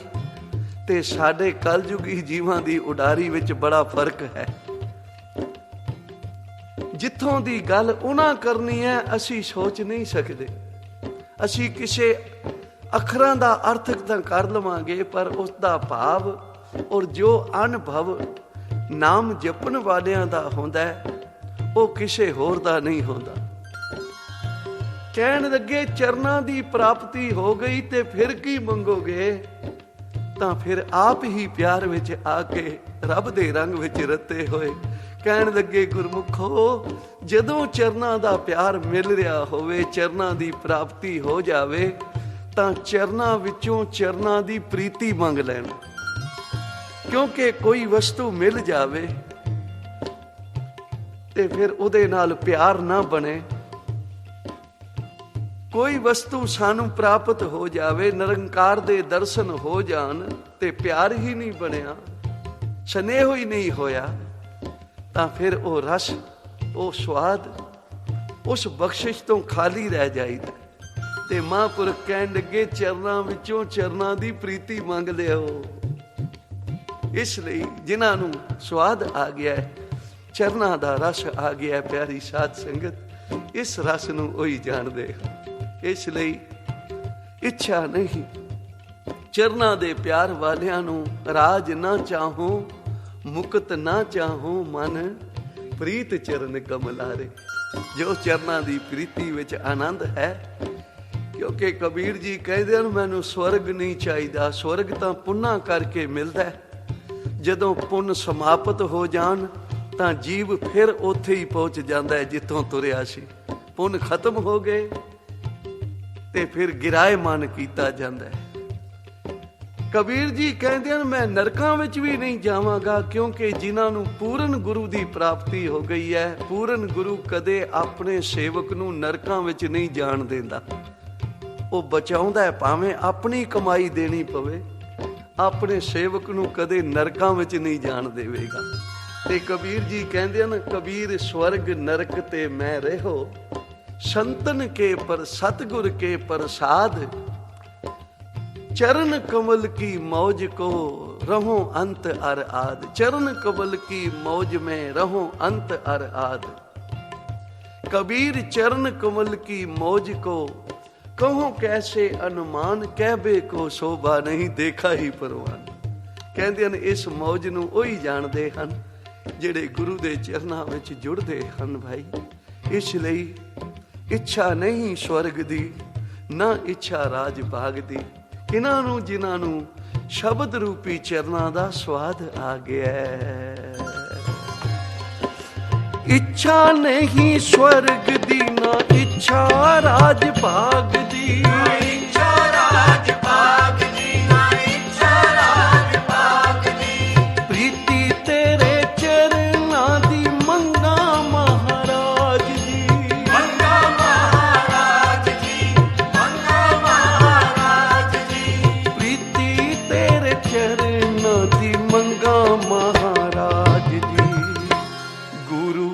ਤੇ ਸਾਡੇ ਕਲਯੁਗੀ ਜੀਵਾਂ ਦੀ ਉਡਾਰੀ ਵਿੱਚ ਬੜਾ ਫਰਕ ਹੈ। ਜਿੱਥੋਂ ਦੀ ਗੱਲ ਉਹਨਾਂ ਕਰਨੀ ਹੈ ਅਸੀਂ ਸੋਚ ਨਹੀਂ ਸਕਦੇ। ਅਸੀਂ ਕਿਸੇ ਅੱਖਰਾਂ ਦਾ ਅਰਥ ਤਾਂ ਕਰ ਲਵਾਂਗੇ, ਪਰ ਉਸ ਦਾ ਭਾਵ ਔਰ ਜੋ ਅਨੁਭਵ ਨਾਮ ਜਪਣ ਵਾਲਿਆਂ ਦਾ ਹੁੰਦਾ ਹੈ ਉਹ ਕਿਸੇ ਹੋਰ ਦਾ ਨਹੀਂ ਹੁੰਦਾ। ਕਹਿਣ ਲੱਗੇ ਚਰਨਾਂ ਦੀ ਪ੍ਰਾਪਤੀ ਹੋ ਗਈ ਤੇ ਫਿਰ ਕੀ ਮੰਗੋਗੇ? ਤਾਂ ਫਿਰ ਆਪ ਹੀ ਪਿਆਰ ਵਿੱਚ ਆ ਕੇ ਰੱਬ ਦੇ ਰੰਗ ਵਿੱਚ ਰਤੇ ਹੋਏ ਕਹਿਣ ਲੱਗੇ, ਗੁਰਮੁਖੋ ਜਦੋਂ ਚਰਨਾਂ ਦਾ ਪਿਆਰ ਮਿਲ ਰਿਹਾ ਹੋਵੇ, ਚਰਨਾਂ ਦੀ ਪ੍ਰਾਪਤੀ ਹੋ ਜਾਵੇ, ਤਾਂ ਚਰਨਾਂ ਵਿੱਚੋਂ ਚਰਨਾਂ ਦੀ ਪ੍ਰੀਤੀ ਮੰਗ ਲੈਣ। ਕਿਉਂਕਿ ਕੋਈ ਵਸਤੂ ਮਿਲ ਜਾਵੇ ਤੇ ਫਿਰ ਉਹਦੇ ਨਾਲ ਪਿਆਰ ਨਾ ਬਣੇ। ਕੋਈ ਵਸਤੂ ਸਾਨੂੰ ਪ੍ਰਾਪਤ ਹੋ ਜਾਵੇ, ਨਿਰੰਕਾਰ ਦੇ ਦਰਸ਼ਨ ਹੋ ਜਾਣ ਤੇ ਪਿਆਰ ਹੀ ਨਹੀਂ ਬਣਿਆ, ਸਨੇਹ ਹੀ ਨਹੀਂ ਹੋਇਆ, ਤਾਂ ਫਿਰ ਉਹ ਰਸ, ਉਹ ਸਵਾਦ ਉਸ ਬਖਸ਼ਿਸ਼ ਤੋਂ ਖਾਲੀ ਰਹਿ ਜਾਈਦਾ। ਤੇ ਮਹਾਂਪੁਰਖ ਕਹਿਣ ਲੱਗੇ, ਚਰਨਾਂ ਵਿੱਚੋਂ ਚਰਨਾਂ ਦੀ ਪ੍ਰੀਤੀ ਮੰਗ ਲਿਓ। ਇਸ ਲਈ ਜਿਨ੍ਹਾਂ ਨੂੰ ਸਵਾਦ ਆ ਗਿਆ ਹੈ, ਚਰਨਾਂ ਦਾ ਰਸ ਆ ਗਿਆ, ਪਿਆਰੀ ਸਾਧ ਸੰਗਤ, ਇਸ ਰਸ ਨੂੰ ਉਹੀ ਜਾਣਦੇ ਹਨ। ਇਸ ਲਈ ਇੱਛਾ ਨਹੀਂ, ਚਰਨਾਂ ਦੇ ਪਿਆਰ ਵਾਲਿਆਂ ਨੂੰ ਰਾਜ ਨਾ ਚਾਹੋ, ਮੁਕਤ ਨਾ ਚਾਹੋ, ਮਨ ਪ੍ਰੀਤ ਚਰਨ ਕਮਲਾਰੇ। ਜੋ ਚਰਨਾਂ ਦੀ ਪ੍ਰੀਤੀ ਵਿੱਚ ਆਨੰਦ ਹੈ, ਕਿਉਂਕਿ ਕਬੀਰ ਜੀ ਕਹਿੰਦੇ ਹਨ, ਮੈਨੂੰ ਸਵਰਗ ਨਹੀਂ ਚਾਹੀਦਾ, ਸਵਰਗ ਤਾਂ ਪੁੰਨਾਂ ਕਰਕੇ ਮਿਲਦਾ। ਜਦੋਂ ਪੁੰਨ ਸਮਾਪਤ ਹੋ ਜਾਣ ਤਾਂ ਜੀਵ ਫਿਰ ਉੱਥੇ ਹੀ ਪਹੁੰਚ ਜਾਂਦਾ ਹੈ ਜਿੱਥੋਂ ਤੁਰਿਆ ਸੀ। ਪੁੰਨ ਖਤਮ ਹੋ ਗਏ ਤੇ ਫਿਰ ਗਿਰਾਏਮਾਨ ਕੀਤਾ ਜਾਂਦਾ ਹੈ। ਕਬੀਰ ਜੀ ਕਹਿੰਦੇ ਹਨ, ਮੈਂ ਨਰਕਾਂ ਵਿੱਚ ਵੀ ਨਹੀਂ ਜਾਵਾਂਗਾ, ਕਿਉਂਕਿ ਜਿਨ੍ਹਾਂ ਨੂੰ ਪੂਰਨ ਗੁਰੂ ਦੀ ਪ੍ਰਾਪਤੀ ਹੋ ਗਈ ਹੈ, ਪੂਰਨ ਗੁਰੂ ਕਦੇ ਆਪਣੇ ਸੇਵਕ ਨੂੰ ਨਰਕਾਂ ਵਿੱਚ ਨਹੀਂ ਜਾਣ ਦਿੰਦਾ। ਉਹ ਬਚਾਉਂਦਾ ਹੈ, ਭਾਵੇਂ ਆਪਣੀ ਕਮਾਈ ਦੇਣੀ ਪਵੇ, ਆਪਣੇ ਸੇਵਕ ਨੂੰ ਕਦੇ ਨਰਕਾਂ ਵਿੱਚ ਨਹੀਂ ਜਾਣ ਦੇਵੇਗਾ। ਤੇ ਕਬੀਰ ਜੀ ਕਹਿੰਦੇ ਹਨ, ਕਬੀਰ ਸਵਰਗ ਨਰਕ ਤੇ ਮੈਂ ਰਹੋ, ਸੰਤਨ ਕੇ ਪਰ ਸਤਗੁਰ ਕੇ ਪ੍ਰਸਾਦ, चरण कमल की मौज को रहो अंत अर आद। चरण कमल की मौज में रहो अंत अर आद। कबीर चरण कमल की मौज को कहो कैसे अनुमान, कहबे को शोभा नहीं देखा ही परवान। ਕਹਿੰਦੇ ਹਨ ਇਸ ਮੌਜ ਨੂੰ ਉਹੀ ਜਾਣਦੇ ਹਨ ਜਿਹੜੇ ਗੁਰੂ ਦੇ ਚਰਨਾਂ ਵਿੱਚ ਜੁੜਦੇ ਹਨ ਭਾਈ। ਇਸ ਲਈ ਇੱਛਾ ਨਹੀਂ ਸਵਰਗ ਦੀ, ਨਾ ਇੱਛਾ ਰਾਜ ਭਾਗ ਦੀ। ਕਿਨਾਂ ਨੂੰ, ਜਿਨ੍ਹਾਂ ਨੂੰ ਸ਼ਬਦ ਰੂਪੀ ਚਰਨਾਂ ਦਾ ਸਵਾਦ ਆ ਗਿਆ। ਇੱਛਾ ਨਹੀਂ ਸਵਰਗ ਦੀ, ਨਾ ਇੱਛਾ ਰਾਜ ਭਾਗ ਦੀ, ਨਾ ਇੱਛਾ ਰਾਜ ਭਾਗ ਦੀ, ਨਾ ਇੱਛਾ ਰਾਜ ਭਾਗ ਦੀ। ਪ੍ਰੀਤੀ ਤੇਰੇ ਚਰਨਾਂ ਦੀ ਮੰਗਾ ਮਹਾਰਾਜ ਜੀ, ਮੰਗਾ ਮਹਾਰਾਜ ਜੀ, ਮੰਗਾ ਮਹਾਰਾਜ ਜੀ। ਪ੍ਰੀਤੀ ਤੇਰੇ ਚਰਨਾਂ ਦੀ ਮੰਗਾ ਮਹਾਰਾਜ ਜੀ। ਗੁਰੂ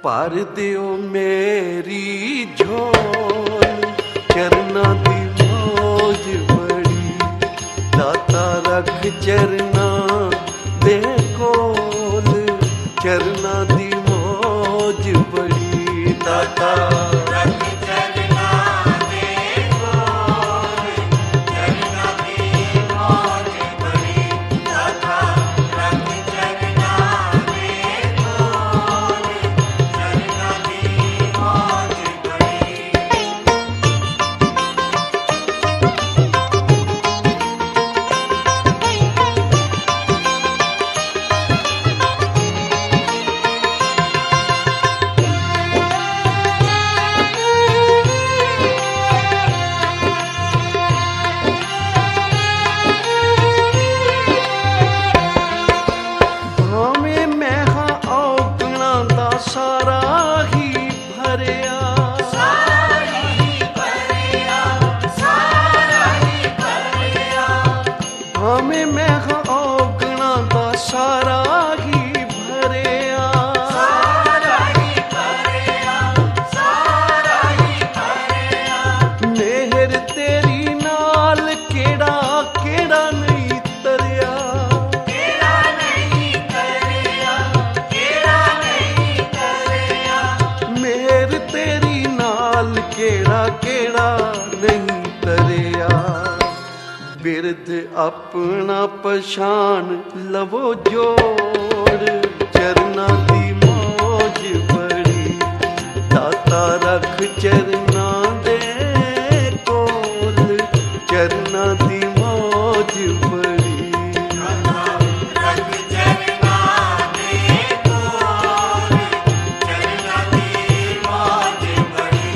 ਭਰ ਦਿਓ ਮੇਰੀ ਝੋਲ, ਚਰਨਾਂ ਦੀ ਮੌਜ ਬੜੀ। ਦਾਤਾ ਰੱਖ ਚਰਨਾ ਦੇ ਕੋਲ, ਚਰਨਾ ਦੀ ਮੌਜ ਬੜੀ। ਦਾਤਾ ਰੱਖ ਚਰਨਾ ਦੇ ਕੋਲ, ਚਰਨਾ ਦੀ ਮੌਜ ਬੜੀ। ਦਾਤਾ ਰੱਖ ਚਰਨਾ ਦੇ ਕੋਲ, ਚਰਨਾ ਦੀ ਮੌਜ ਬੜੀ। ਭਾਵੇਂ ਮਹਿਆ ਔਗਣਾ ਦਾ ਸਾਰਾ ਹੀ ਭਰਿਆ, ਸਾਰਾ ਹੀ ਭਰਿਆ, ਸਾਰਾ ਹੀ ਭਰਿਆ। ਭਾਵੇਂ ਮਹਿਆ ਔਗਣਾ ਦਾ ਸਾਰਾ ਹੀ ਭਰਿਆ। ਸਾਰਾ ਹੀ ਭਰਿਆ, ਸਾਰਾ ਹੀ ਭਰਿਆ। ਮਿਹਰ ਤੇਰੀ ਨਾਲ ਕਿਹੜਾ ਕਿਹੜਾ ਨਹੀਂ ਤਰਿਆ। ਕਿਹੜਾ ਨਹੀਂ ਕਰਿਆ, ਕਿਹੜਾ ਨਹੀਂ ਕਰਿਆ। ਮਿਹਰ ਤੇਰੀ ਨਾਲ ਕਿਹੜਾ ਕਿਹੜਾ ਨਹੀਂ ਤਰਿਆ। ਬਿਰਧ ਆਪਣਾ ਪਛਾਣ ਲਵੋ ਜੋੜ, ਚਰਨਾ ਦੀ ਮੌਜ ਬੜੀ। ਦਾਤਾ ਰੱਖ ਚਰਨਾ ਦੇ ਕੋਲ, ਚਰਨਾ ਦੀ ਮੌਜ ਬੜੀ। ਰੱਖ ਚਰਨਾ ਦੇ ਕੋਲ, ਚਰਨਾ ਦੀ ਮੌਜ ਬੜੀ।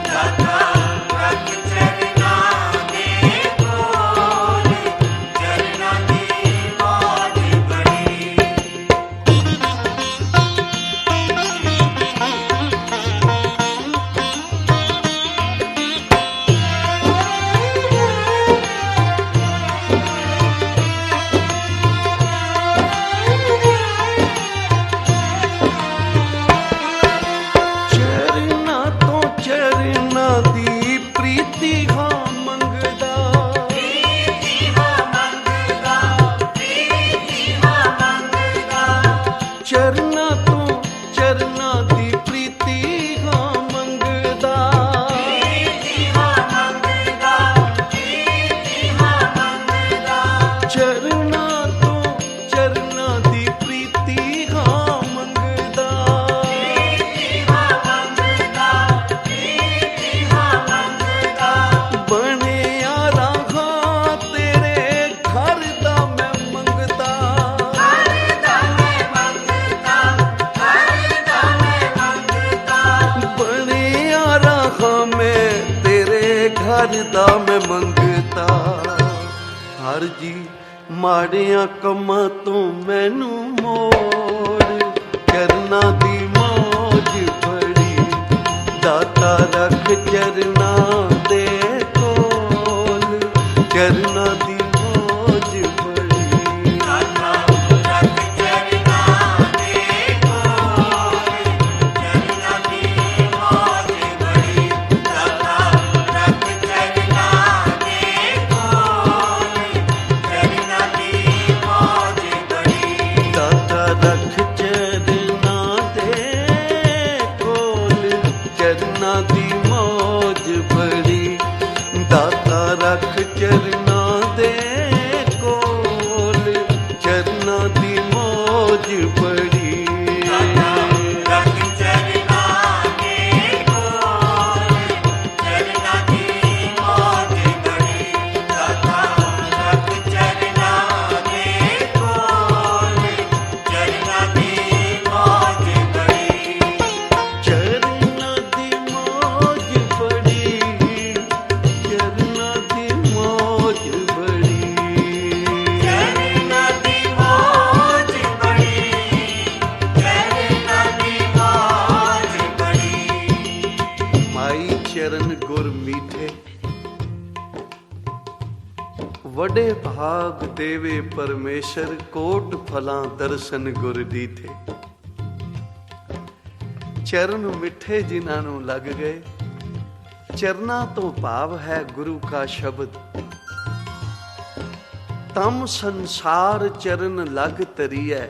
ਦਾਤਾ ਰੱਖ ਚਰਨਾ ਦੇ ਕੋਲ, ਚਰਨਾ ਦੀ ਮੌਜ ਬੜੀ। ਚਰਨਾ ਤੋਂ ਚਰਨਾ ਦੀ ਪ੍ਰੀਤੀ ਹਾਂ ਮੰਗਦਾ। ਪ੍ਰੀਤੀ ਹਾਂ ਮੰਗਦਾ, ਪ੍ਰੀਤੀ ਹਾਂ ਮੰਗਦਾ। ਚਰਨਾ ਤੋਂ ਚਰਨਾ ਦੀ ਪ੍ਰੀਤੀ ਹਾਂ ਮੰਗਦਾ। ਪ੍ਰੀਤੀ ਹਾਂ ਮੰਗਦਾ, ਪ੍ਰੀਤੀ ਹਾਂ ਮੰਗਦਾ। ਚਰਨਾ ਤੋਂ ਚਰਨਾ ਦੀ ਪ੍ਰੀਤੀ ਹਾਂ ਮੰਗਦਾ। ਪ੍ਰੀਤੀ ਹਾਂ ਮੰਗਦਾ, ਪ੍ਰੀਤੀ ਹਾਂ ਮੰਗਦਾ। ਬਣਿਆ ਰਾਹਾਂ ਤੇਰੇ ਘਰ ਦਾ ਮੈਂ ਮੰਗਦਾ। ਹਰ ਦਾ ਮੈਂ ਮੰਗਦਾ, ਹਰ ਦਾ ਮੈਂ ਮੰਗਦਾ। ਬਣਿਆ ਰਾਹਾਂ ਮੈਂ ਤੇਰੇ ਘਰ ਦਾ ਮੈਂ ਮੰਗਦਾ। ਹਰ ਜੀ ਮਾੜਿਆਂ ਕੰਮਾਂ ਤੋਂ ਮੈਨੂੰ ਮੋੜ, ਚਰਨਾ ਦੀ ਮੌਜ ਬੜੀ। ਦਾਤਾ ਰੱਖ ਚਰਨਾ ਦੇ ਕੋਲ, ਚਰਨਾ ਦੀ ਮੌਜ ਬੜੀ। ਦਾਤਾ ਰੱਖ ਚਰਨਾ ਦੇ ਕੋਲ, ਚਰਨਾ ਦੀ ਮੌਜ ਬੜੀ। ਦਾਤਾ ਰੱਖ ਚਰਨਾ ਦੇ ਕੋਲ, ਚਰਨਾ ਦੀ ਮੌਜ ਬੜੀ। ਦਾਤਾ ਰੱਖ ਚਰਨਾ ਦੇ ਕੋਲ, ਚਰਨਾ ਦੀ ਮੌਜ ਬੜੀ। ਦਾਤਾ ਰੱਖ ਚਰਨਾ ਦੇ ਕੋਲ, ਚਰਨਾ ਦੀ ਮੌਜ ਬੜੀ। ਰੱਖ ਚਰਨਾ ਦੇ ਕੋਲ, ਚਰਨਾ ਦੀ ਮੌਜ ਬੜੀ। ਦਾਤਾ ਰੱਖ ਚਰਨਾ ਦੇ ਕੋਲ, ਚਰਨਾ ਦੀ ਮੌਜ ਬੜੀ। ਚਰਨਾ ਦੀ ਮੌਜ ਬੜੀ, ਚਰਨਾ ਦੀ ਮੌਜ ਬੜੀ। ਚਰਨਾ ਦੀ ਮੌਜ ਬੜੀ, ਚਰਨਾ ਦੀ ਮੌਜ ਬੜੀ। ਮਾਈ ਚਰਨ ਗੁਰ ਮੀਠੇ, ਵਡੇ ਭਾਗ ਦੇਵੇ ਪਰਮੇਸ਼ਰ, ਕੋਟ ਫਲਾਂ ਦਰਸ਼ਨ ਗੁਰ ਦੀਠੇ। ਚਰਨ ਮਿੱਠੇ ਜਿਨ੍ਹਾਂ ਨੂੰ ਲੱਗ ਗਏ, ਚਰਨਾਂ ਤੋਂ ਭਾਵ ਹੈ ਗੁਰੂ ਕਾ ਸ਼ਬਦ। ਤਮ ਸੰਸਾਰ ਚਰਨ ਲਗ ਤਰੀਐ।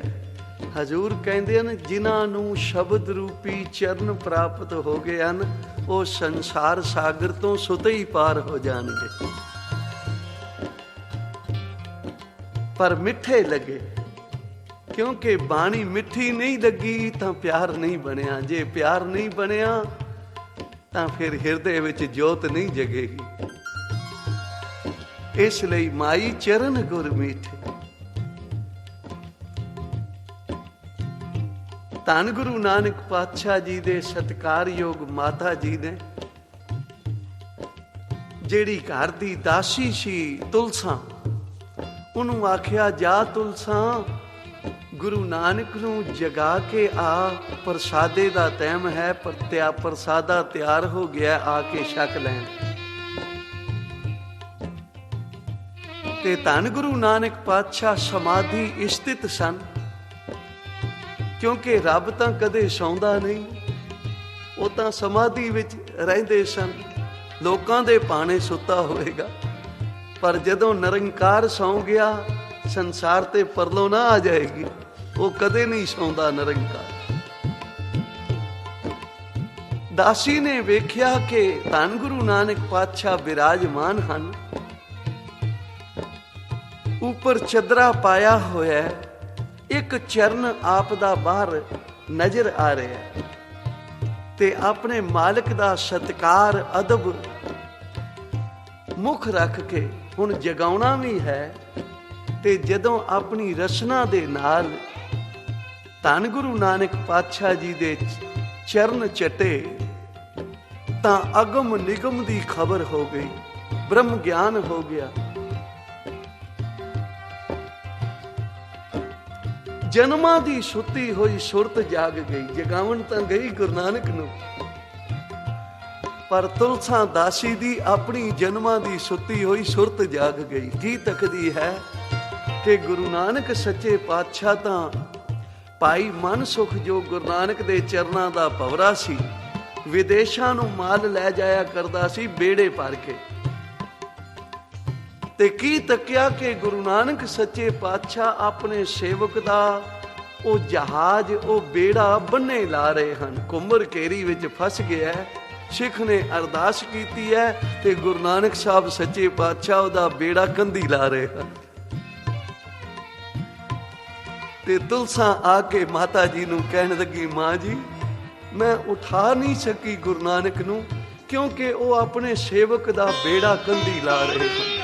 ਹਜ਼ੂਰ ਕਹਿੰਦੇ ਹਨ ਜਿਨ੍ਹਾਂ ਨੂੰ ਸ਼ਬਦ ਰੂਪੀ ਚਰਨ ਪ੍ਰਾਪਤ ਹੋ ਗਏ ਹਨ ਉਹ ਸੰਸਾਰ ਸਾਗਰ ਤੋਂ ਸੁਤੇ ਹੀ ਪਾਰ ਹੋ ਜਾਣਗੇ। ਪਰ ਮਿੱਠੇ ਲੱਗੇ, ਕਿਉਂਕਿ ਬਾਣੀ ਮਿੱਠੀ ਨਹੀਂ ਲੱਗੀ ਤਾਂ ਪਿਆਰ ਨਹੀਂ ਬਣਿਆ। ਜੇ ਪਿਆਰ ਨਹੀਂ ਬਣਿਆ ਤਾਂ ਫਿਰ ਹਿਰਦੇ ਵਿੱਚ ਜੋਤ ਨਹੀਂ ਜਗੇਗੀ। ਇਸ ਲਈ ਮਾਈ ਚਰਨ ਗੁਰ ਮੀਠੇ। ਧੰਨ ਗੁਰੂ ਨਾਨਕ ਪਾਤਸ਼ਾਹ ਜੀ ਦੇ ਸਤਿਕਾਰਯੋਗ ਮਾਤਾ ਜੀ ਨੇ, ਜਿਹੜੀ ਘਰ ਦੀ ਦਾਸੀ ਸੀ ਤੁਲਸਾ, ਉਹਨੂੰ ਆਖਿਆ ਜਾ ਤੁਲਸਾ ਗੁਰੂ ਨਾਨਕ ਨੂੰ ਜਗਾ ਕੇ ਆ, ਪ੍ਰਸਾਦੇ ਦਾ ਟਾਈਮ ਹੈ, ਪ੍ਰਸਾਦਾ ਤਿਆਰ ਹੋ ਗਿਆ, ਆ ਕੇ ਛਕ ਲੈਣ। ਤੇ ਧੰਨ ਗੁਰੂ ਨਾਨਕ ਪਾਤਸ਼ਾਹ ਸਮਾਧੀ ਸਥਿਤ ਸਨ, ਕਿਉਂਕਿ ਰੱਬ ਤਾਂ ਕਦੇ ਸੌਂਦਾ ਨਹੀਂ, ਉਹ ਤਾਂ ਸਮਾਧੀ ਵਿੱਚ ਰਹਿੰਦੇ ਸਨ। ਲੋਕਾਂ ਦੇ ਭਾਣੇ ਸੁੱਤਾ ਹੋਵੇਗਾ, ਪਰ ਜਦੋਂ ਨਿਰੰਕਾਰ ਸੌਂ ਗਿਆ ਸੰਸਾਰ ਤੇ ਪਰਲੋ ਨਾ ਆ ਜਾਏਗੀ। ਉਹ ਕਦੇ ਨਹੀਂ ਸੌਂਦਾ ਨਿਰੰਕਾਰ। ਦਾਸੀ ਨੇ ਵੇਖਿਆ ਕਿ ਧੰਨ ਗੁਰੂ ਨਾਨਕ ਪਾਤਸ਼ਾਹ ਬਿਰਾਜਮਾਨ ਹਨ, ਉੱਪਰ ਚੱਦਰਾ ਪਾਇਆ ਹੋਇਆ, ਇੱਕ ਚਰਨ ਆਪ ਦਾ ਬਾਹਰ ਨਜ਼ਰ ਆ ਰਿਹਾ, ਤੇ ਆਪਣੇ ਮਾਲਕ ਦਾ ਸਤਿਕਾਰ ਅਦਬ ਮੁੱਖ ਰੱਖ ਕੇ ਹੁਣ ਜਗਾਉਣਾ ਵੀ ਹੈ। ਤੇ ਜਦੋਂ ਆਪਣੀ ਰਸਨਾ ਦੇ ਨਾਲ ਧੰਨ ਗੁਰੂ ਨਾਨਕ ਪਾਤਸ਼ਾਹ ਜੀ ਦੇ ਚਰਨ ਚਟੇ ਤਾਂ ਅਗਮ ਨਿਗਮ ਦੀ ਖਬਰ ਹੋ ਗਈ, ਬ੍ਰਹਮ ਗਿਆਨ ਹੋ ਗਿਆ। ਜਨਮਾਂ ਦੀ ਸੁੱਤੀ ਹੋਈ ਸੁਰਤ ਜਾਗ ਗਈ। ਜਗਾਵਣ ਤਾਂ ਗਈ ਗੁਰੂ ਨਾਨਕ ਨੂੰ, ਪਰ ਤੁਲਸਾ ਦਾਸੀ ਦੀ ਆਪਣੀ ਜਨਮਾਂ ਦੀ ਸੁੱਤੀ ਹੋਈ ਸੁਰਤ ਜਾਗ ਗਈ। ਕੀ ਤੱਕਦੀ ਹੈ ਕਿ ਗੁਰੂ ਨਾਨਕ ਸੱਚੇ ਪਾਤਸ਼ਾਹ ਤਾਂ ਭਾਈ ਮਨ ਸੁਖ, ਜੋ ਗੁਰੂ ਨਾਨਕ ਦੇ ਚਰਨਾਂ ਦਾ ਭਵਰਾ ਸੀ, ਵਿਦੇਸ਼ਾਂ ਨੂੰ ਮਾਲ ਲੈ ਜਾਇਆ ਕਰਦਾ ਸੀ ਬੇੜੇ ਭਰ ਕੇ। ਤੇ ਕੀ ਤੱਕਿਆ ਕਿ ਗੁਰੂ ਨਾਨਕ ਸੱਚੇ ਪਾਤਸ਼ਾਹ ਆਪਣੇ ਸੇਵਕ ਦਾ ਉਹ ਜਹਾਜ਼, ਉਹ ਬੇੜਾ ਬੰਨੇ ਲਾ ਰਹੇ ਹਨ। ਕੁੰਮਰ ਕੇਰੀ ਵਿੱਚ ਫਸ ਗਿਆ, ਸਿੱਖ ਨੇ ਅਰਦਾਸ ਕੀਤੀ ਹੈ ਤੇ ਗੁਰੂ ਨਾਨਕ ਸਾਹਿਬ ਸੱਚੇ ਪਾਤਸ਼ਾਹ ਉਹਦਾ ਬੇੜਾ ਕੰਧੀ ਲਾ ਰਹੇ ਹਨ। ਤੇ ਤੁਲਸਾ ਆ ਕੇ ਮਾਤਾ ਜੀ ਨੂੰ ਕਹਿਣ ਲੱਗੀ, ਮਾਂ ਜੀ ਮੈਂ ਉਠਾ ਨਹੀਂ ਸਕੀ ਗੁਰੂ ਨਾਨਕ ਨੂੰ, ਕਿਉਂਕਿ ਉਹ ਆਪਣੇ ਸੇਵਕ ਦਾ ਬੇੜਾ ਕੰਧੀ ਲਾ ਰਹੇ ਹਨ।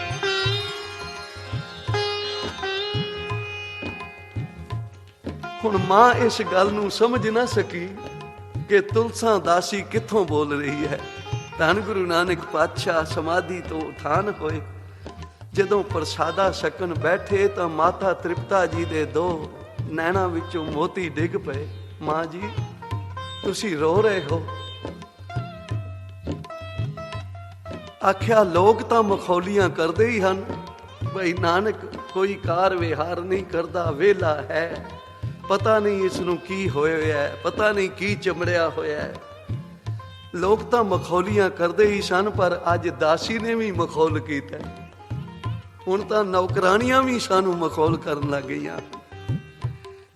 ਹੁਣ ਮਾਂ ਇਸ ਗੱਲ ਨੂੰ ਸਮਝ ਨਾ ਸਕੀ ਕਿ ਤੁਲਸਾ ਦਾਸੀ ਕਿੱਥੋਂ ਬੋਲ ਰਹੀ ਹੈ। ਧੰਨ ਗੁਰੂ ਨਾਨਕ ਪਾਤਸ਼ਾਹ ਸਮਾਧੀ ਤੋਂ ਉਠਾਨ ਹੋਏ, ਜਦੋਂ ਪ੍ਰਸਾਦਾ ਛਕਣ ਬੈਠੇ ਤਾਂ ਮਾਤਾ ਤ੍ਰਿਪਤਾ ਜੀ ਦੇ ਦੋ ਨੈਣਾ ਵਿੱਚੋਂ ਮੋਤੀ ਡਿੱਗ ਪਏ। ਮਾਂ ਜੀ ਤੁਸੀਂ ਰੋ ਰਹੇ ਹੋ? ਆਖਿਆ ਲੋਕ ਤਾਂ ਮਖੌਲੀਆਂ ਕਰਦੇ ਹੀ ਹਨ, ਬਈ ਨਾਨਕ ਕੋਈ ਕਾਰ ਵਿਹਾਰ ਨਹੀਂ ਕਰਦਾ, ਵਿਹਲਾ ਹੈ, ਪਤਾ ਨਹੀਂ ਇਸ ਨੂੰ ਕੀ ਹੋਇਆ ਹੈ, ਪਤਾ ਨਹੀਂ ਕੀ ਚਮੜਿਆ ਹੋਇਆ ਹੈ। ਲੋਕ ਤਾਂ ਮਖੌਲੀਆਂ ਕਰਦੇ ਹੀ ਸਨ, ਪਰ ਅੱਜ ਦਾਸੀ ਨੇ ਵੀ ਮਖੌਲ ਕੀਤਾ। ਹੁਣ ਤਾਂ ਨੌਕਰਾਣੀਆਂ ਵੀ ਸਾਨੂੰ ਮਖੌਲ ਕਰਨ ਲੱਗ ਗਈਆਂ।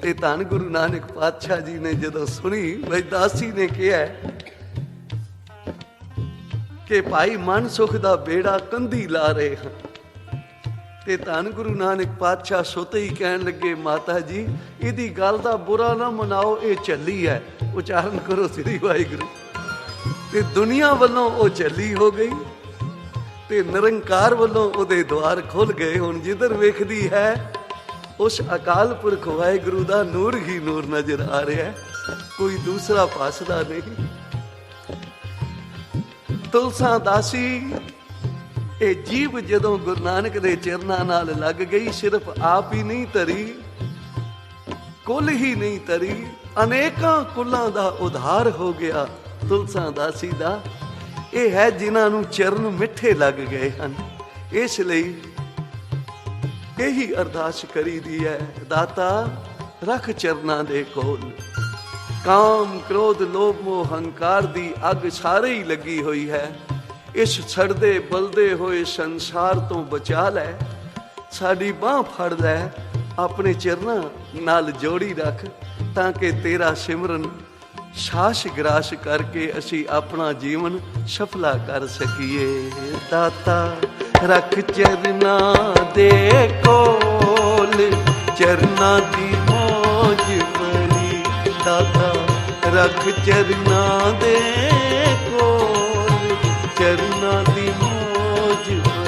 ਤੇ ਧੰਨ ਗੁਰੂ ਨਾਨਕ ਪਾਤਸ਼ਾਹ ਜੀ ਨੇ ਜਦੋਂ ਸੁਣੀ ਬਈ ਦਾਸੀ ਨੇ ਕਿਹਾ ਕਿ ਭਾਈ ਮਨ ਸੁਖ ਦਾ ਬੇੜਾ ਕੰਧੀ ਲਾ ਰਹੇ ਹਨ, ਤੇ ਧੰਨ ਗੁਰੂ ਨਾਨਕ ਪਾਤਸ਼ਾਹ ਸੁਤੇ ਹੀ ਕਹਿਣ ਲੱਗੇ, ਮਾਤਾ ਜੀ ਇਹਦੀ ਗੱਲ ਦਾ ਬੁਰਾ ਨਾ ਮਨਾਓ, ਇਹ ਝੱਲੀ ਹੈ, ਉਚਾਰਨ ਕਰੋ ਸ੍ਰੀ ਵਾਹਿਗੁਰੂ। ਤੇ ਦੁਨੀਆ ਵੱਲੋਂ ਉਹ ਝੱਲੀ ਹੋ ਗਈ ਤੇ ਨਿਰੰਕਾਰ ਵੱਲੋਂ ਉਹਦੇ ਦੁਆਰ ਖੁੱਲ ਗਏ। ਹੁਣ ਜਿੱਧਰ ਵੇਖਦੀ ਹੈ ਉਸ ਅਕਾਲ ਪੁਰਖ ਵਾਹਿਗੁਰੂ ਦਾ ਨੂਰ ਹੀ ਨੂਰ ਨਜ਼ਰ ਆ ਰਿਹਾ, ਕੋਈ ਦੂਸਰਾ ਪਾਸਦਾ ਨਹੀਂ। ਤੁਲਸਾ ਦਾਸੀ ਇਹ ਜੀਵ ਜਦੋਂ ਗੁਰੂ ਨਾਨਕ ਦੇ ਚਰਨਾਂ ਨਾਲ ਲੱਗ ਗਈ, ਸਿਰਫ ਆਪ ਹੀ ਨਹੀਂ ਤਰੀ, ਕੁੱਲ ਹੀ ਨਹੀਂ ਤਰੀ, ਅਨੇਕਾਂ ਕੁੱਲਾਂ ਦਾ ਉਧਾਰ ਹੋ ਗਿਆ ਤੁਲਸਾ ਦਾਸੀ ਦਾ। ਇਹ ਹੈ ਜਿਨ੍ਹਾਂ ਨੂੰ ਚਰਨ ਮਿੱਠੇ ਲੱਗ ਗਏ ਹਨ। ਇਸ ਲਈ ਇਹੀ ਅਰਦਾਸ ਕਰੀਦੀ ਹੈ, ਦਾਤਾ ਰੱਖ ਚਰਨਾਂ ਦੇ ਕੋਲ। ਕਾਮ ਕ੍ਰੋਧ ਲੋਭ ਮੋਹ ਹੰਕਾਰ ਦੀ ਅੱਗ ਸਾਰੇ ਹੀ ਲੱਗੀ ਹੋਈ ਹੈ। ਇਸ ਸੜਦੇ ਬਲਦੇ ਹੋਏ ਸੰਸਾਰ ਤੋਂ ਬਚਾ ਲੈ। ਸਾਡੀ ਬਾਹ ਫੜ ਲੈ, ਆਪਣੇ ਚਰਨਾਂ ਨਾਲ ਜੋੜੀ ਰੱਖ, ਤਾਂ ਕਿ ਤੇਰਾ ਸਿਮਰਨ ਸਾਸ਼ ਗਰਾਸ਼ ਕਰਕੇ ਅਸੀਂ ਆਪਣਾ ਜੀਵਨ ਸਫਲਾ ਕਰ ਸਕੀਏ। ਦਾਤਾ ਰੱਖ ਚਰਨਾਂ ਦੇ ਕੋਲ, ਚਰਨਾਂ ਦੀ ਮੌਜ ਭਰੀ। ਦਾਤਾ ਰੱਖ ਚਰਨਾਂ ਦੇ ਕੋਲ, ਚਰਨਾਂ ਦੀ ਮੌਜ ਭਰੀ।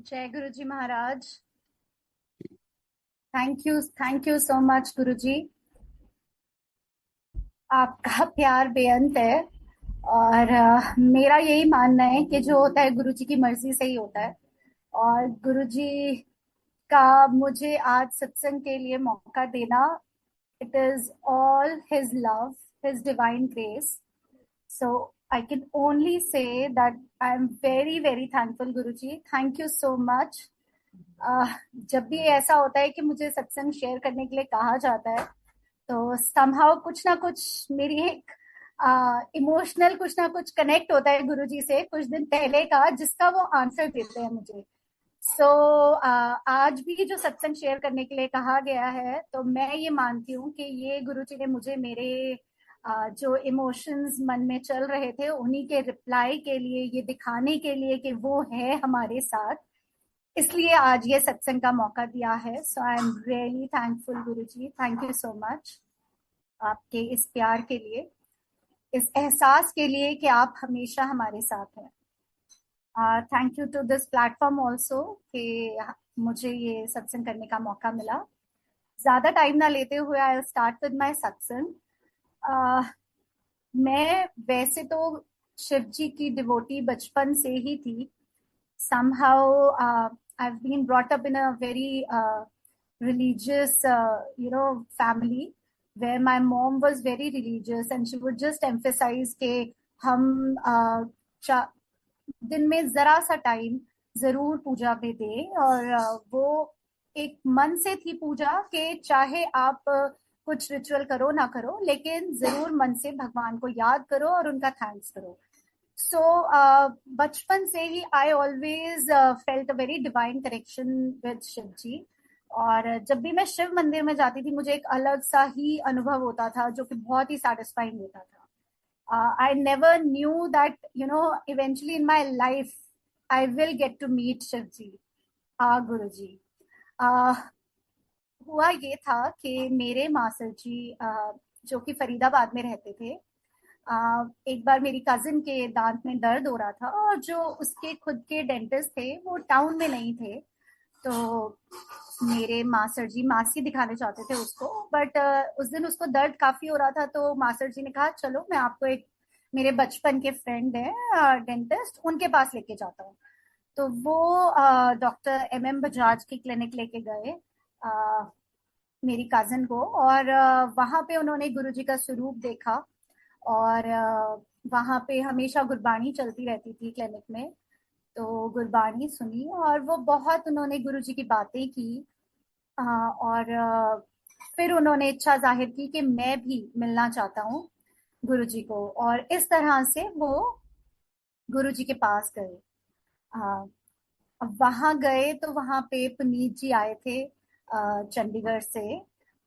जय गुरु जी महाराज। थैंक यू सो मच गुरु जी। आपका प्यार बेअंत है और मेरा यही मानना है कि जो होता है गुरु जी की मर्जी से ही होता है। और गुरु जी का मुझे आज सत्संग के लिए मौका देना, it is all his love, his divine grace. So I can only say that I am very very thankful Guruji. Thank you so much. जब भी ऐसा होता है कि मुझे सत्संग शेयर करने के लिए कहा जाता है तो somehow कुछ ना कुछ मेरी एक इमोशनल कुछ ना कुछ कनेक्ट होता है गुरुजी से कुछ दिन पहले का, जिसका वो आंसर देते हैं मुझे। So आज भी जो सत्संग शेयर करने के लिए कहा गया है तो मैं ये मानती हूँ कि ये गुरुजी ने मुझे मेरे जो इमोशंस मन में चल रहे थे उन्हीं के रिप्लाई के लिए, ये दिखाने के लिए कि वो है हमारे साथ, इसलिए आज ये सत्संग का मौका दिया है। So I am really thankful Guruji, thank you so much आपके इस प्यार के लिए, इस एहसास के लिए कि आप हमेशा हमारे साथ हैं। Thank you to this platform also कि मुझे ये सत्संग करने का मौका मिला। ज्यादा टाइम ना लेते हुए I will start with my सत्संग। मैं वैसे तो शिव जी की डिवोटी बचपन से ही थी। somehow I've been brought up in a very religious family where my mom was very religious and she would just emphasize कि हम दिन में जरा सा टाइम जरूर पूजा पे दें। और वो एक मन से थी पूजा कि चाहे आप कुछ रिचुअल करो ना करो लेकिन जरूर मन से भगवान को याद करो और उनका थैंक्स करो। सो बचपन से ही I always felt a very divine connection with Shiv ji. और जब भी मैं शिव मंदिर में जाती थी मुझे एक अलग सा ही अनुभव होता था जो कि बहुत ही सैटिस्फाइंग होता था। I never knew that eventually in my life I will get to meet Shiv ji, Guru ji. हुआ ये था कि मेरे मासर जी जो कि फरीदाबाद में रहते थे, एक बार मेरी कजिन के दांत में दर्द हो रहा था और जो उसके खुद के डेंटिस्ट थे वो टाउन में नहीं थे, तो मेरे मासर जी मासी दिखाने चाहते थे उसको। बट उस दिन उसको दर्द काफी हो रहा था तो मासर जी ने कहा चलो मैं आपको एक मेरे बचपन के फ्रेंड है डेंटिस्ट, उनके पास लेके जाता हूँ। तो वो डॉक्टर MM बजाज की क्लिनिक लेके गए मेरी कजिन को। और वहां पे उन्होंने गुरुजी का स्वरूप देखा और वहां पे हमेशा गुरबाणी चलती रहती थी क्लिनिक में, तो गुरबाणी सुनी और वो बहुत उन्होंने गुरुजी की बातें की। और फिर उन्होंने इच्छा जाहिर की कि मैं भी मिलना चाहता हूँ गुरुजी को, और इस तरह से वो गुरुजी के पास गए। वहां गए तो वहां पे पुनीत जी आए थे चंडीगढ़ से,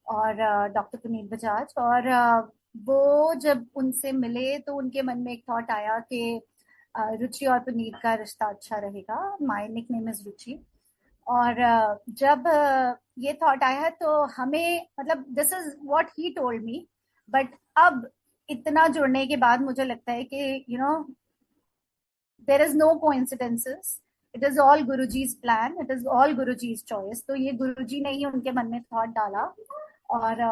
और डॉक्टर पुनीत बजाज। और वो जब उनसे मिले तो उनके मन में एक थॉट आया कि रुचि और पुनीत का रिश्ता अच्छा रहेगा। My nickname is Ruchi. और जब ये थॉट आया तो हमें मतलब this is what he told me, but अब इतना जुड़ने के बाद मुझे लगता है कि there is no coincidences, it is all Guruji's plan, it is all Guruji's choice. तो ये गुरुजी ने ही उनके मन में थॉट डाला और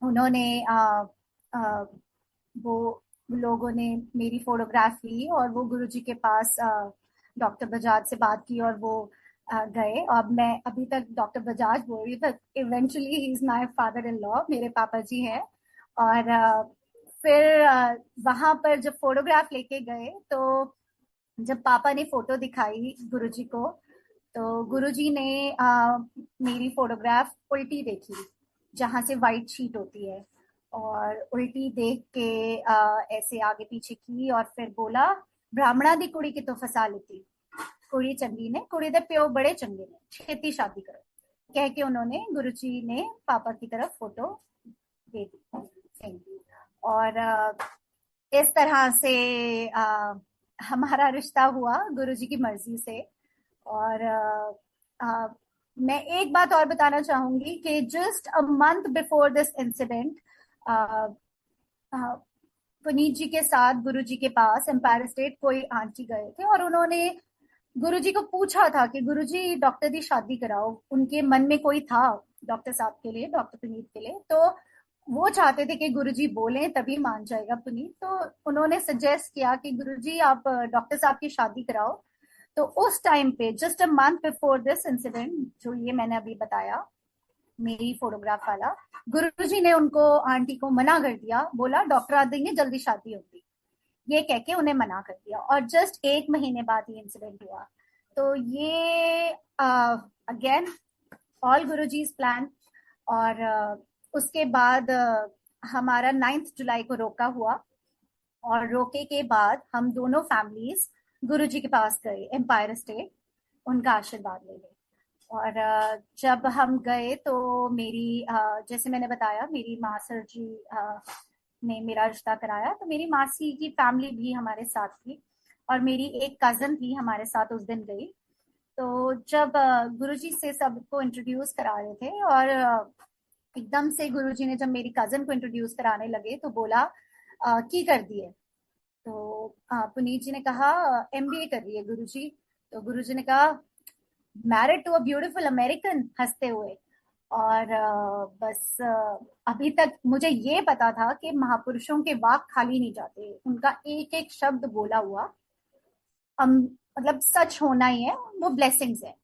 उन्होंने वो लोगों ने मेरी फोटोग्राफ ली और वो गुरुजी के पास डॉक्टर बजाज से बात की और वो गए। अब मैं अभी तक डॉक्टर बजाज बोल रही हूँ, eventually he is my father in law, मेरे पापा जी हैं। और फिर वहां पर जब फोटोग्राफ लेके गए तो जब पापा ने फोटो दिखाई गुरुजी को, तो गुरुजी ने मेरी फोटोग्राफ उल्टी देखी, जहां से वाइट शीट होती है, और उल्टी देख के ऐसे आगे पीछे की और फिर बोला, ब्राह्मणा दी कुड़ी की तो फसा लेती, कुड़ी चंगी ने, कुड़ी दे प्यो बड़े चंगे ने, छेती शादी करो, कह के उन्होंने गुरुजी ने पापा की तरफ फोटो दे दी। और इस तरह से हमारा रिश्ता हुआ गुरुजी की मर्जी से। और मैं एक बात और बताना चाहूंगी कि just a month before this incident Puneet ji के साथ गुरुजी के पास एम्पायर स्टेट कोई आंटी गए थे और उन्होंने गुरुजी को पूछा था कि गुरुजी डॉक्टर दी शादी कराओ। उनके मन में कोई था डॉक्टर साहब के लिए, डॉक्टर पुनीत के लिए, तो वो चाहते थे कि गुरुजी बोलें तभी मान जाएगा पुनीत। तो उन्होंने सजेस्ट किया कि गुरुजी आप डॉक्टर साहब की शादी कराओ। तो उस टाइम पे just a month before this incident, जो ये मैंने अभी बताया मेरी फोटोग्राफ वाला, गुरुजी ने उनको आंटी को मना कर दिया, बोला डॉक्टर आ देंगे जल्दी शादी होगी, ये कह के उन्हें मना कर दिया। और जस्ट 1 महीने बाद ये इंसिडेंट हुआ। तो ये अगेन ऑल गुरुजी's प्लान। और उसके बाद हमारा 9 जुलाई को रोका हुआ और रोके के बाद हम दोनों फैमिलीज गुरुजी के पास गए एम्पायर स्टेट, उनका आशीर्वाद लेने। और जब हम गए तो मेरी जैसे मैंने बताया मेरी मासर जी ने मेरा रिश्ता कराया, तो मेरी मासी की फैमिली भी हमारे साथ थी और मेरी एक कजन भी हमारे साथ उस दिन गई। तो जब गुरुजी से सबको इंट्रोड्यूस करा रहे थे और एकदम से गुरुजी ने जब मेरी कजन को इंट्रोड्यूस कराने लगे तो बोला की कर दिए। तो पुनीत जी ने कहा MBA कर रही है गुरुजी। तो गुरुजी ने कहा married to a beautiful American, हंसते हुए। और बस अभी तक मुझे ये पता था कि महापुरुषों के वाक खाली नहीं जाते, उनका एक एक शब्द बोला हुआ मतलब सच होना ही है, वो ब्लेसिंग्स है।